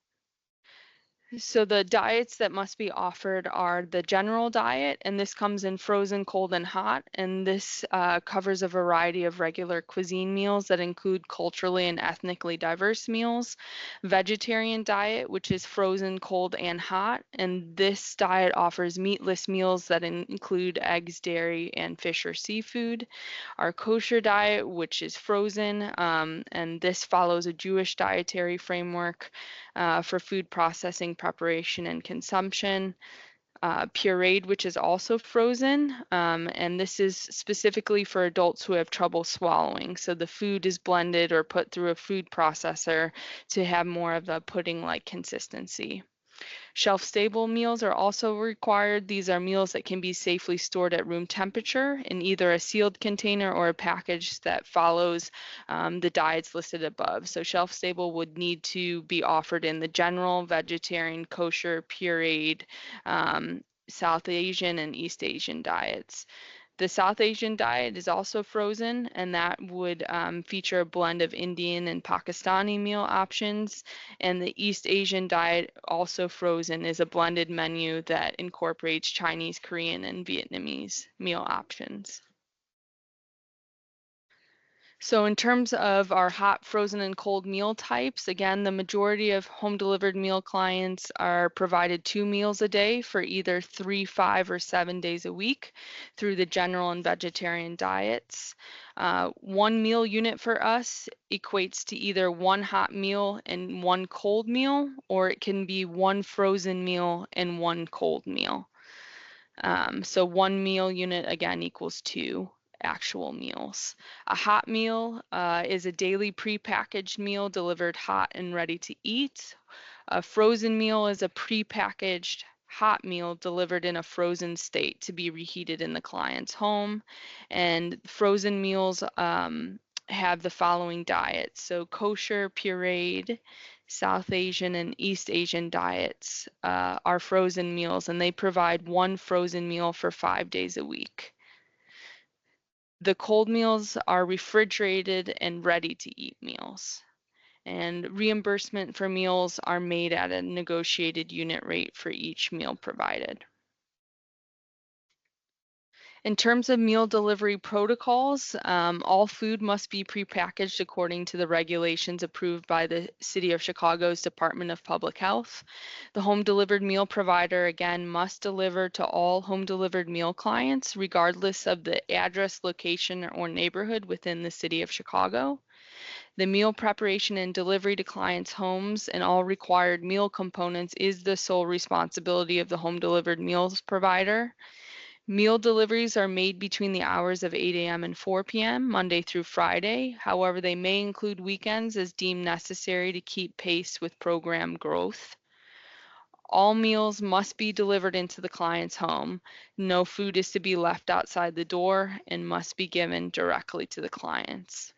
So the diets that must be offered are the general diet, and this comes in frozen, cold, and hot. And this covers a variety of regular cuisine meals that include culturally and ethnically diverse meals. Vegetarian diet, which is frozen, cold, and hot. And this diet offers meatless meals that include eggs, dairy, and fish or seafood. Our kosher diet, which is frozen, and this follows a Jewish dietary framework for food processing, preparation, and consumption. Pureed, which is also frozen, and this is specifically for adults who have trouble swallowing. So the food is blended or put through a food processor to have more of a pudding-like consistency. Shelf-stable meals are also required. These are meals that can be safely stored at room temperature in either a sealed container or a package that follows the diets listed above. So shelf-stable would need to be offered in the general, vegetarian, kosher, pureed, South Asian, and East Asian diets. The South Asian diet is also frozen, and that would feature a blend of Indian and Pakistani meal options. And the East Asian diet, also frozen, is a blended menu that incorporates Chinese, Korean, and Vietnamese meal options. So in terms of our hot, frozen, and cold meal types, again, the majority of home delivered meal clients are provided 2 meals a day for either 3, 5, or 7 days a week through the general and vegetarian diets. 1 meal unit for us equates to either 1 hot meal and 1 cold meal, or it can be 1 frozen meal and 1 cold meal. So 1 meal unit again equals 2 actual meals. A hot meal is a daily prepackaged meal delivered hot and ready to eat. A frozen meal is a prepackaged hot meal delivered in a frozen state to be reheated in the client's home. And frozen meals have the following diets. So kosher, pureed, South Asian, and East Asian diets are frozen meals, and they provide one frozen meal for 5 days a week. The cold meals are refrigerated and ready to eat meals. And reimbursement for meals are made at a negotiated unit rate for each meal provided. In terms of meal delivery protocols, all food must be prepackaged according to the regulations approved by the City of Chicago's Department of Public Health. The home delivered meal provider, again, must deliver to all home delivered meal clients, regardless of the address, location, or neighborhood within the City of Chicago. The meal preparation and delivery to clients' homes and all required meal components is the sole responsibility of the home delivered meals provider. Meal deliveries are made between the hours of 8 a.m. and 4 p.m., Monday through Friday. However, they may include weekends as deemed necessary to keep pace with program growth. All meals must be delivered into the client's home. No food is to be left outside the door and must be given directly to the clients.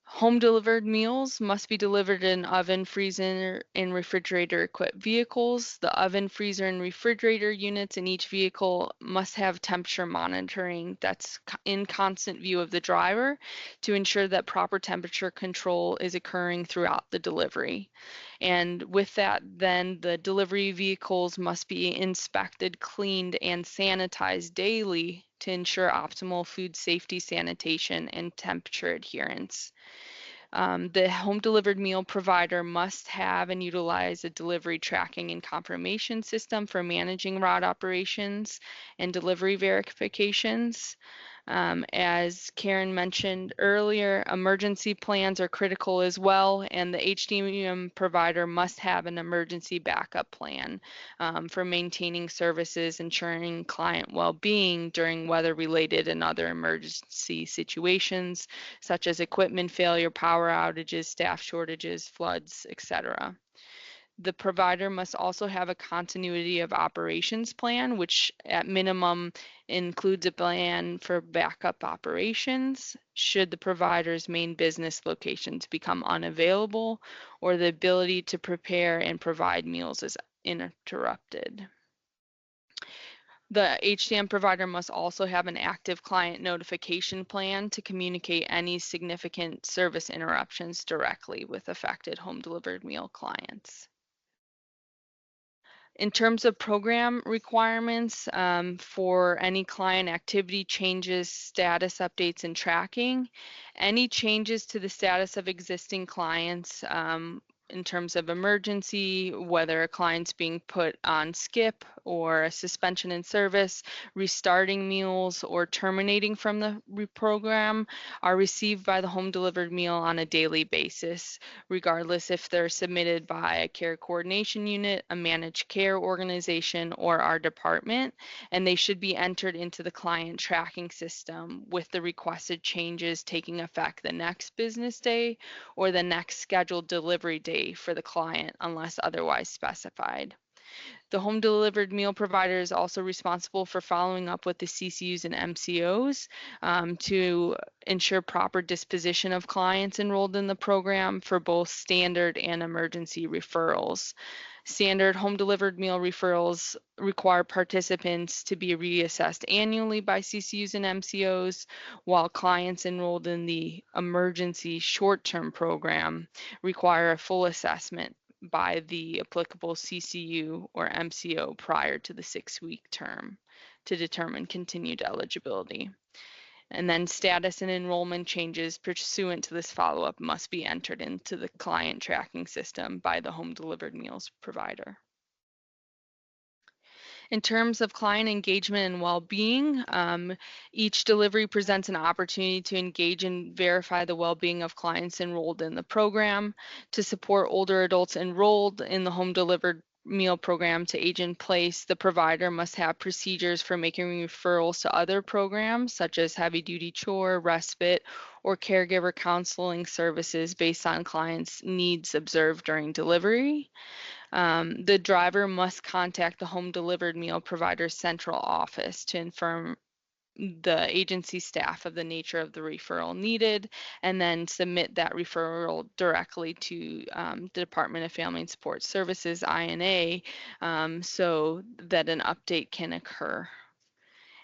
Home delivered meals must be delivered in oven, freezer, and refrigerator equipped vehicles. The oven, freezer, and refrigerator units in each vehicle must have temperature monitoring that's in constant view of the driver to ensure that proper temperature control is occurring throughout the delivery. And with that, then the delivery vehicles must be inspected, cleaned, and sanitized daily to ensure optimal food safety, sanitation, and temperature adherence. The home delivered meal provider must have and utilize a delivery tracking and confirmation system for managing route operations and delivery verifications. As Karen mentioned earlier, emergency plans are critical as well, and the HDM provider must have an emergency backup plan for maintaining services, ensuring client well-being during weather-related and other emergency situations, such as equipment failure, power outages, staff shortages, floods, etc. The provider must also have a continuity of operations plan, which at minimum includes a plan for backup operations should the provider's main business locations become unavailable or the ability to prepare and provide meals is interrupted. The HDM provider must also have an active client notification plan to communicate any significant service interruptions directly with affected home delivered meal clients. In terms of program requirements for any client activity changes, status updates, and tracking, any changes to the status of existing clients in terms of emergency, whether a client's being put on skip or a suspension in service, restarting meals, or terminating from the program are received by the home delivered meal on a daily basis, regardless if they're submitted by a care coordination unit, a managed care organization, or our department, and they should be entered into the client tracking system with the requested changes taking effect the next business day or the next scheduled delivery day for the client unless otherwise specified. The home delivered meal provider is also responsible for following up with the CCUs and MCOs to ensure proper disposition of clients enrolled in the program for both standard and emergency referrals. Standard home delivered meal referrals require participants to be reassessed annually by CCUs and MCOs, while clients enrolled in the emergency short-term program require a full assessment by the applicable CCU or MCO prior to the 6-week term to determine continued eligibility. And then status and enrollment changes pursuant to this follow-up must be entered into the client tracking system by the home delivered meals provider. In terms of client engagement and well-being, each delivery presents an opportunity to engage and verify the well-being of clients enrolled in the program. To support older adults enrolled in the home delivered meal program to age in place, the provider must have procedures for making referrals to other programs such as heavy-duty chore, respite, or caregiver counseling services based on clients' needs observed during delivery. The driver must contact the home delivered meal provider's central office to inform the agency staff of the nature of the referral needed, and then submit that referral directly to the Department of Family and Support Services, INA, so that an update can occur.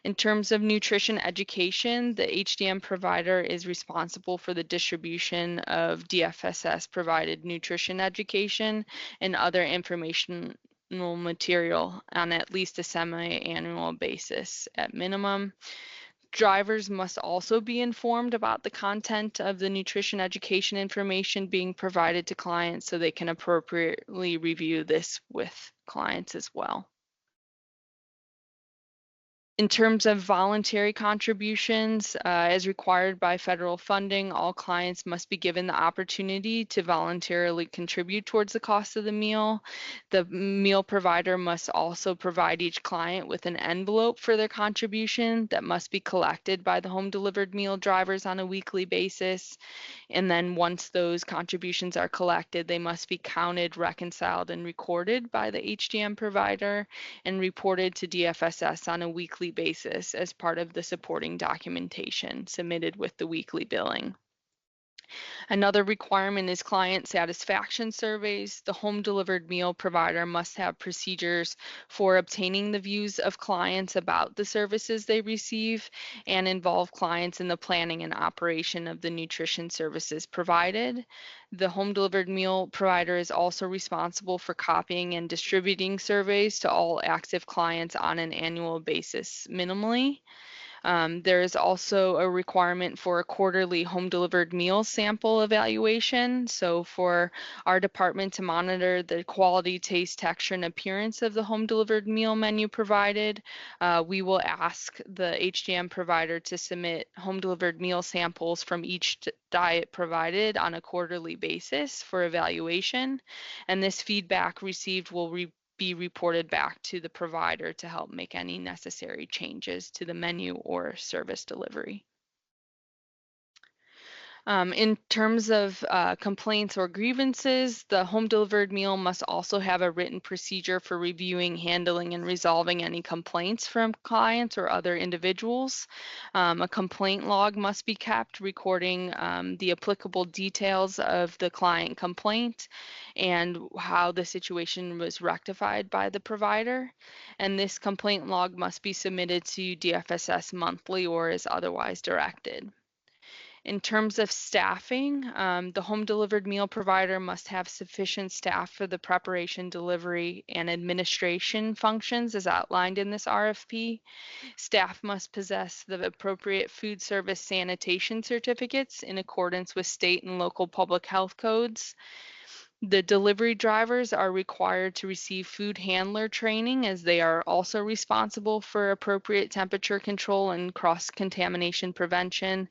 In terms of nutrition education, the HDM provider is responsible for the distribution of DFSS provided nutrition education and other informational material on at least a semi-annual basis at minimum. Drivers must also be informed about the content of the nutrition education information being provided to clients so they can appropriately review this with clients as well. In terms of voluntary contributions, as required by federal funding, all clients must be given the opportunity to voluntarily contribute towards the cost of the meal. The meal provider must also provide each client with an envelope for their contribution that must be collected by the home delivered meal drivers on a weekly basis. And then once those contributions are collected, they must be counted, reconciled, and recorded by the HDM provider and reported to DFSS on a weekly basis as part of the supporting documentation submitted with the weekly billing. Another requirement is client satisfaction surveys. The home delivered meal provider must have procedures for obtaining the views of clients about the services they receive and involve clients in the planning and operation of the nutrition services provided. The home delivered meal provider is also responsible for copying and distributing surveys to all active clients on an annual basis minimally. There is also a requirement for a quarterly home delivered meal sample evaluation. So for our department to monitor the quality, taste, texture, and appearance of the home delivered meal menu provided, we will ask the HDM provider to submit home delivered meal samples from each diet provided on a quarterly basis for evaluation. And this feedback received will be reported back to the provider to help make any necessary changes to the menu or service delivery. In terms of complaints or grievances, the home delivered meal must also have a written procedure for reviewing, handling, and resolving any complaints from clients or other individuals. A complaint log must be kept recording the applicable details of the client complaint and how the situation was rectified by the provider. And this complaint log must be submitted to DFSS monthly or as otherwise directed. In terms of staffing, the home delivered meal provider must have sufficient staff for the preparation, delivery, and administration functions as outlined in this RFP. Staff must possess the appropriate food service sanitation certificates in accordance with state and local public health codes. The delivery drivers are required to receive food handler training as they are also responsible for appropriate temperature control and cross-contamination prevention.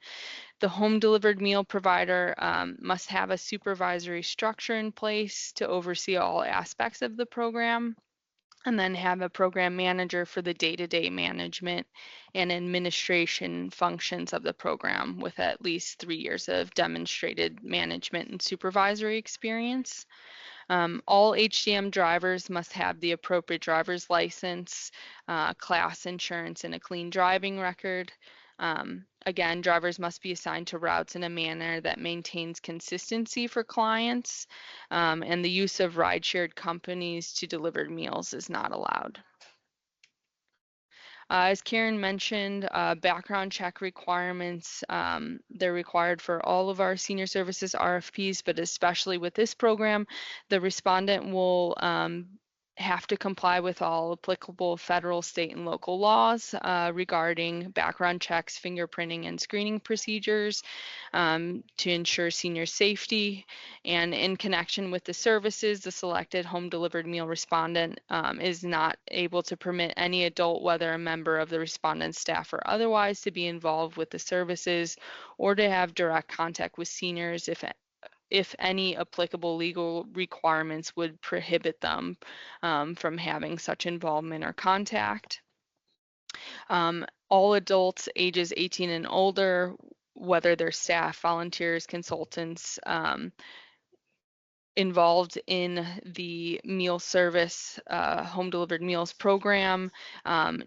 The home delivered meal provider must have a supervisory structure in place to oversee all aspects of the program, and then have a program manager for the day-to-day management and administration functions of the program with at least 3 years of demonstrated management and supervisory experience. All HDM drivers must have the appropriate driver's license, class insurance, and a clean driving record. Again, drivers must be assigned to routes in a manner that maintains consistency for clients, and the use of ride-shared companies to deliver meals is not allowed. As Karen mentioned, background check requirements, they're required for all of our senior services RFPs, but especially with this program, the respondent will have to comply with all applicable federal, state, and local laws regarding background checks, fingerprinting, and screening procedures to ensure senior safety. And in connection with the services, the selected home delivered meal respondent is not able to permit any adult, whether a member of the respondent's staff or otherwise, to be involved with the services or to have direct contact with seniors if any applicable legal requirements would prohibit them from having such involvement or contact. All adults ages 18 and older, whether they're staff, volunteers, consultants, involved in the meal service, home delivered meals program,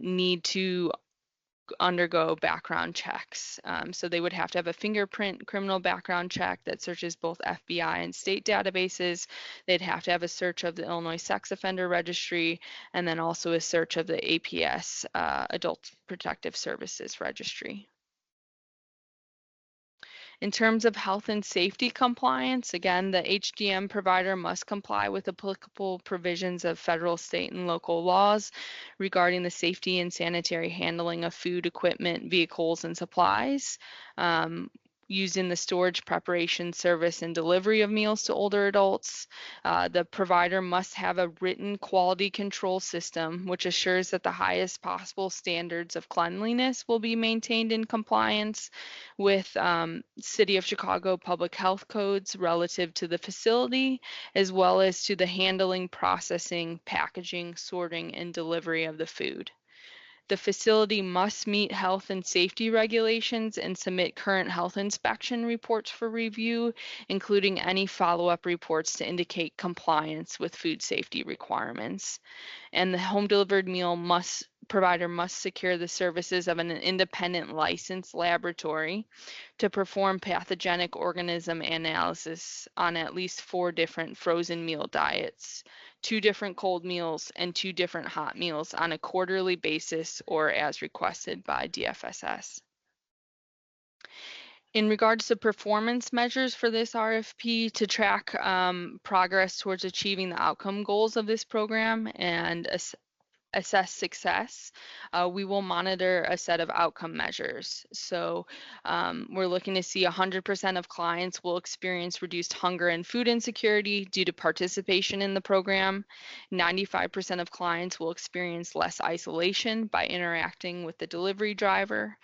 need to undergo background checks. So they would have to have a fingerprint criminal background check that searches both FBI and state databases. They'd have to have a search of the Illinois Sex Offender Registry, and then also a search of the APS, Adult Protective Services Registry. In terms of health and safety compliance, again, the HDM provider must comply with applicable provisions of federal, state, and local laws regarding the safety and sanitary handling of food, equipment, vehicles, and supplies. Used in the storage, preparation, service, and delivery of meals to older adults. The provider must have a written quality control system which assures that the highest possible standards of cleanliness will be maintained in compliance with City of Chicago public health codes relative to the facility, as well as to the handling, processing, packaging, sorting, and delivery of the food. The facility must meet health and safety regulations and submit current health inspection reports for review, including any follow-up reports to indicate compliance with food safety requirements. And the home delivered meal provider must secure the services of an independent licensed laboratory to perform pathogenic organism analysis on at least 4 different frozen meal diets, 2 different cold meals, and 2 different hot meals on a quarterly basis or as requested by DFSS. In regards to performance measures for this RFP to track progress towards achieving the outcome goals of this program and assess success, we will monitor a set of outcome measures. So we're looking to see 100% of clients will experience reduced hunger and food insecurity due to participation in the program. 95% of clients will experience less isolation by interacting with the delivery driver.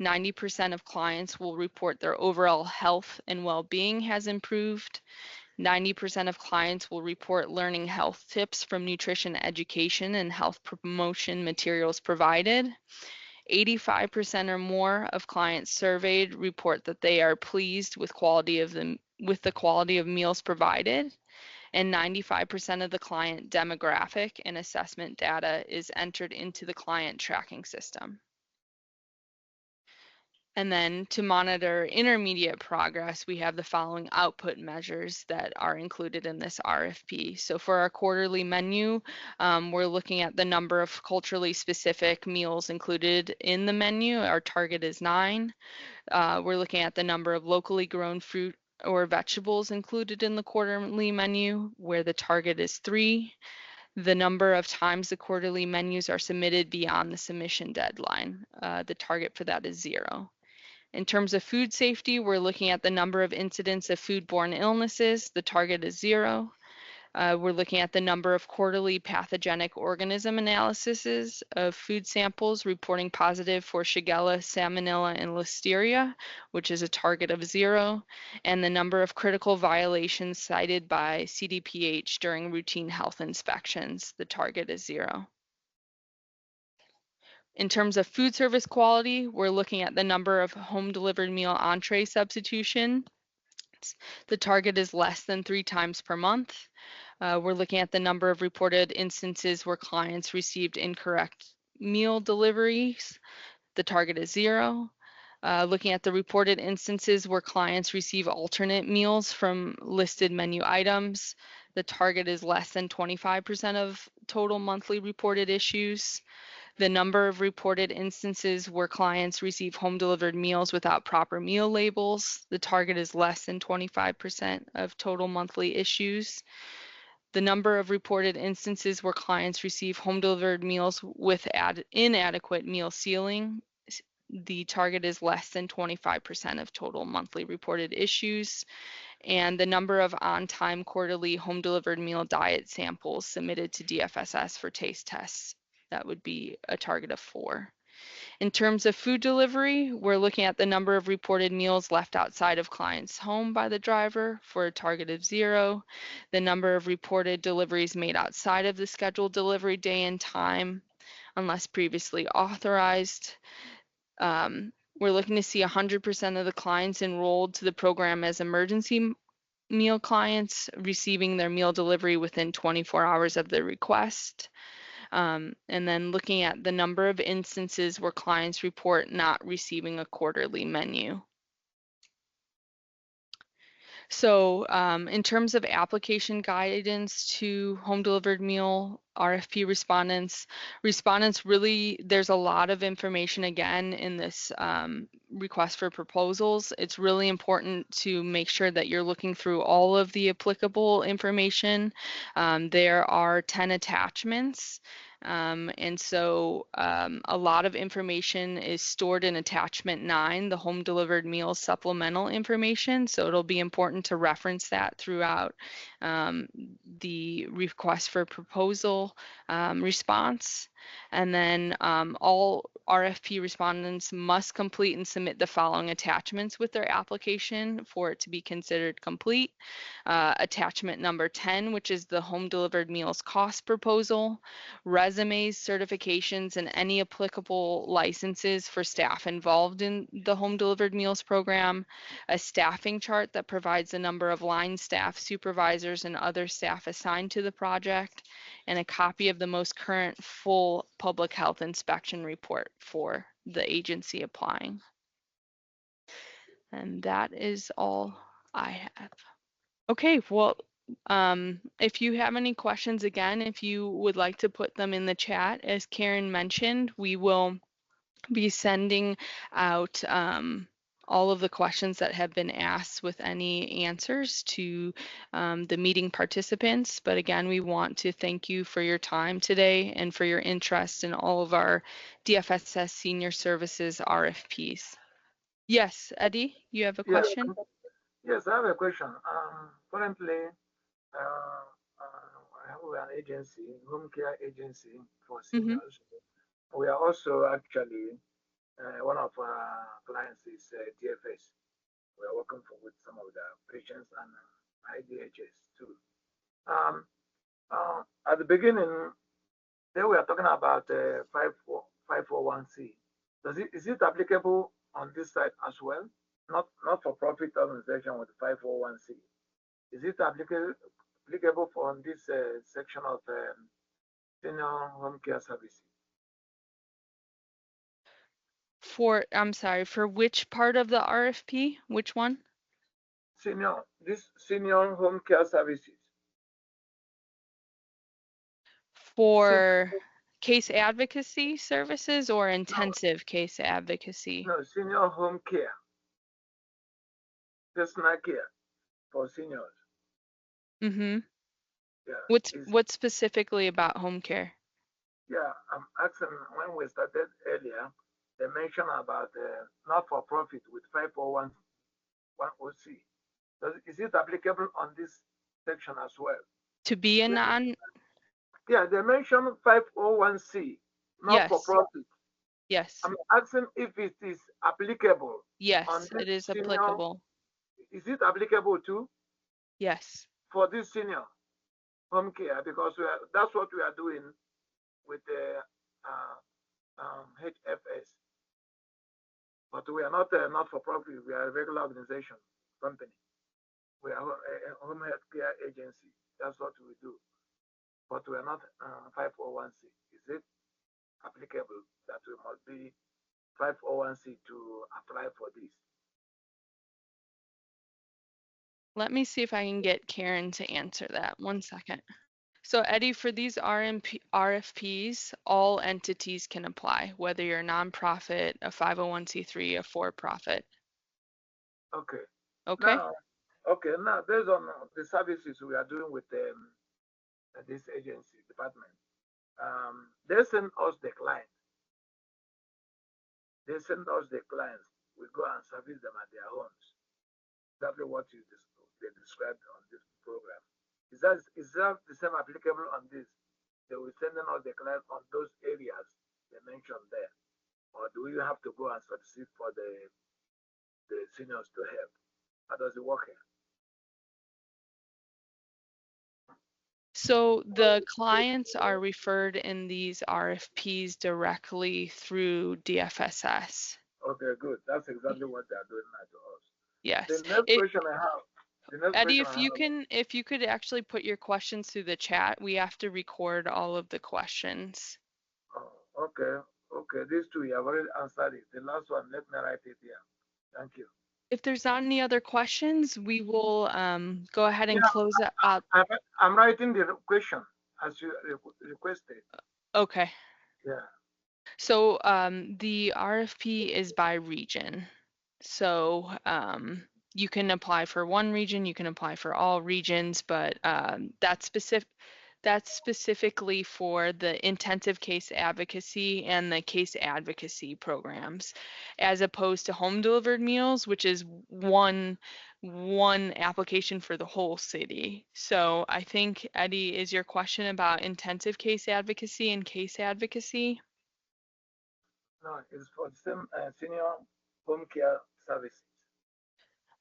90% of clients will report their overall health and well-being has improved. 90% of clients will report learning health tips from nutrition education and health promotion materials provided. 85% or more of clients surveyed report that they are pleased with the quality of meals provided. And 95% of the client demographic and assessment data is entered into the client tracking system. And then to monitor intermediate progress, we have the following output measures that are included in this RFP. So for our quarterly menu, we're looking at the number of culturally specific meals included in the menu. Our target is 9. We're looking at the number of locally grown fruit or vegetables included in the quarterly menu, where the target is 3. The number of times the quarterly menus are submitted beyond the submission deadline. The target for that is 0. In terms of food safety, we're looking at the number of incidents of foodborne illnesses. The target is 0. We're looking at the number of quarterly pathogenic organism analyses of food samples reporting positive for Shigella, Salmonella, and Listeria, which is a target of 0, and the number of critical violations cited by CDPH during routine health inspections. The target is 0. In terms of food service quality, we're looking at the number of home delivered meal entree substitution. The target is less than 3 times per month. We're looking at the number of reported instances where clients received incorrect meal deliveries. The target is 0. Looking at the reported instances where clients receive alternate meals from listed menu items. The target is less than 25% of total monthly reported issues. The number of reported instances where clients receive home delivered meals without proper meal labels. The target is less than 25% of total monthly issues. The number of reported instances where clients receive home delivered meals with inadequate meal sealing. The target is less than 25% of total monthly reported issues. And the number of on-time quarterly home delivered meal diet samples submitted to DFSS for taste tests. That would be a target of 4. In terms of food delivery, we're looking at the number of reported meals left outside of client's home by the driver for a target of 0. The number of reported deliveries made outside of the scheduled delivery day and time, unless previously authorized. We're looking to see 100% of the clients enrolled to the program as emergency meal clients receiving their meal delivery within 24 hours of the request. And then looking at the number of instances where clients report not receiving a quarterly menu. So in terms of application guidance to home delivered meal RFP respondents really, there's a lot of information again in this request for proposals. It's really important to make sure that you're looking through all of the applicable information. There are 10 attachments. And so a lot of information is stored in attachment 9, the home delivered meals supplemental information. So it'll be important to reference that throughout the request for proposal response. And then all RFP respondents must complete and submit the following attachments with their application for it to be considered complete. Attachment number 10, which is the home delivered meals cost proposal, resumes, certifications, and any applicable licenses for staff involved in the home delivered meals program, a staffing chart that provides the number of line staff, supervisors, and other staff assigned to the project, and a copy of the most current full public health inspection report for the agency applying. And that is all I have. Okay, well, if you have any questions, again, if you would like to put them in the chat, as Karen mentioned, we will be sending out all of the questions that have been asked with any answers to the meeting participants. But again, we want to thank you for your time today and for your interest in all of our DFSS Senior Services RFPs. Yes, Eddie, you have a question? Yes, I have a question. Currently, I have an agency, home care agency for seniors. We are also actually, one of our clients is DFS. We are working with some of the patients and IDHS too. At the beginning, they were talking about 541C. Is it applicable on this side as well? Not for profit organization with 541C. Is it applicable for this section of senior home care services? I'm sorry, for which part of the RFP? Which one? Senior home care services. For case advocacy services or intensive case advocacy? No, senior home care. Personal care for seniors. Mm-hmm. Yeah. What's specifically about home care? Yeah, I'm asking, when we started earlier, they mentioned about not-for-profit with 501C. Is it applicable on this section as well? To be a non? Yeah, they mentioned 501C, not-for-profit. Yes. I'm asking if it is applicable. Yes, it is applicable. Is it applicable too? Yes. For this senior home care, because that's what we are doing with the HFS. But we are not not-for-profit. We are a regular organization, company. We are a home health care agency. That's what we do. But we are not 501C. Is it applicable that we must be 501C to apply for this? Let me see if I can get Karen to answer that. 1 second. So Eddie, for these RFPs, all entities can apply, whether you're a nonprofit, a 501c3, a for-profit. Okay. Okay. Now, based on the services we are doing with this agency department, they send us the client. They send us the clients. We go and service them at their homes. Exactly what they described on this program. Is that the same applicable on this? They will send us the clients on those areas they mentioned there, or do you have to go and solicit for the seniors to help? How does it work here? So the clients are referred in these RFPs directly through DFSS. Okay, good. That's exactly what they're doing now to us. Yes. The next question I have, The next Eddie, question if you could actually put your questions through the chat, we have to record all of the questions. Oh, okay. These two, you have already answered it. The last one, let me write it here. Thank you. If there's not any other questions, we will go ahead and Yeah, close it out. I'm writing the question as you requested. Okay. Yeah. So the RFP is by region. So you can apply for one region, you can apply for all regions, but that's specifically for the intensive case advocacy and the case advocacy programs, as opposed to home delivered meals, which is one application for the whole city. So I think, Eddie, is your question about intensive case advocacy and case advocacy? No, it's for the same senior home care services.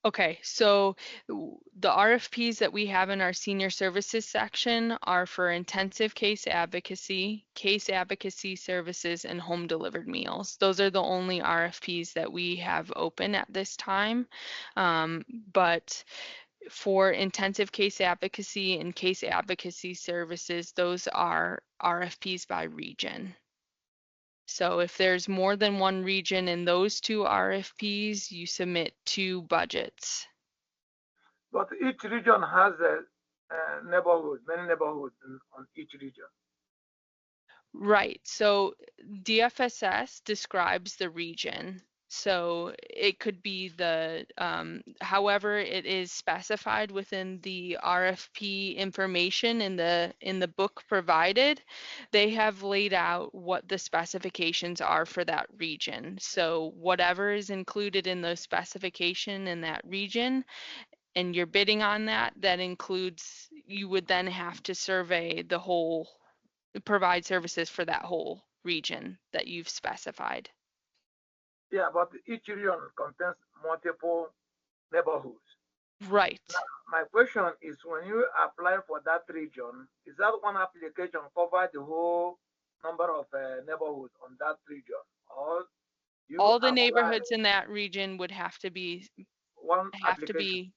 Okay, so the RFPs that we have in our senior services section are for intensive case advocacy services, and home delivered meals. Those are the only RFPs that we have open at this time. But for intensive case advocacy and case advocacy services, those are RFPs by region. So if there's more than one region in those two RFPs, you submit two budgets. But each region has a neighborhood, many neighborhoods on each region. Right. So DFSS describes the region. So it could be the, however it is specified within the RFP information in the book provided, they have laid out what the specifications are for that region. So whatever is included in those specification in that region, and you're bidding on that, that includes, you would then have to survey the whole, provide services for that whole region that you've specified. Yeah, but each region contains multiple neighborhoods. Right. Now, my question is, when you apply for that region, is that one application cover the whole number of neighborhoods on that region, or you All the apply neighborhoods in that region would have to be one application?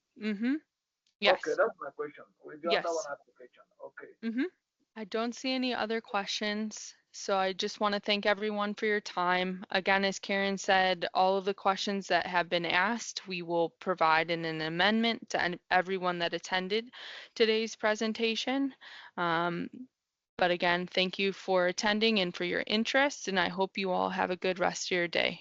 Yes. Okay, that's my question. With the other one Yes. application. Okay. I don't see any other questions. So I just want to thank everyone for your time. Again, as Karen said, all of the questions that have been asked, we will provide in an amendment to everyone that attended today's presentation. But again, thank you for attending and for your interest, and I hope you all have a good rest of your day.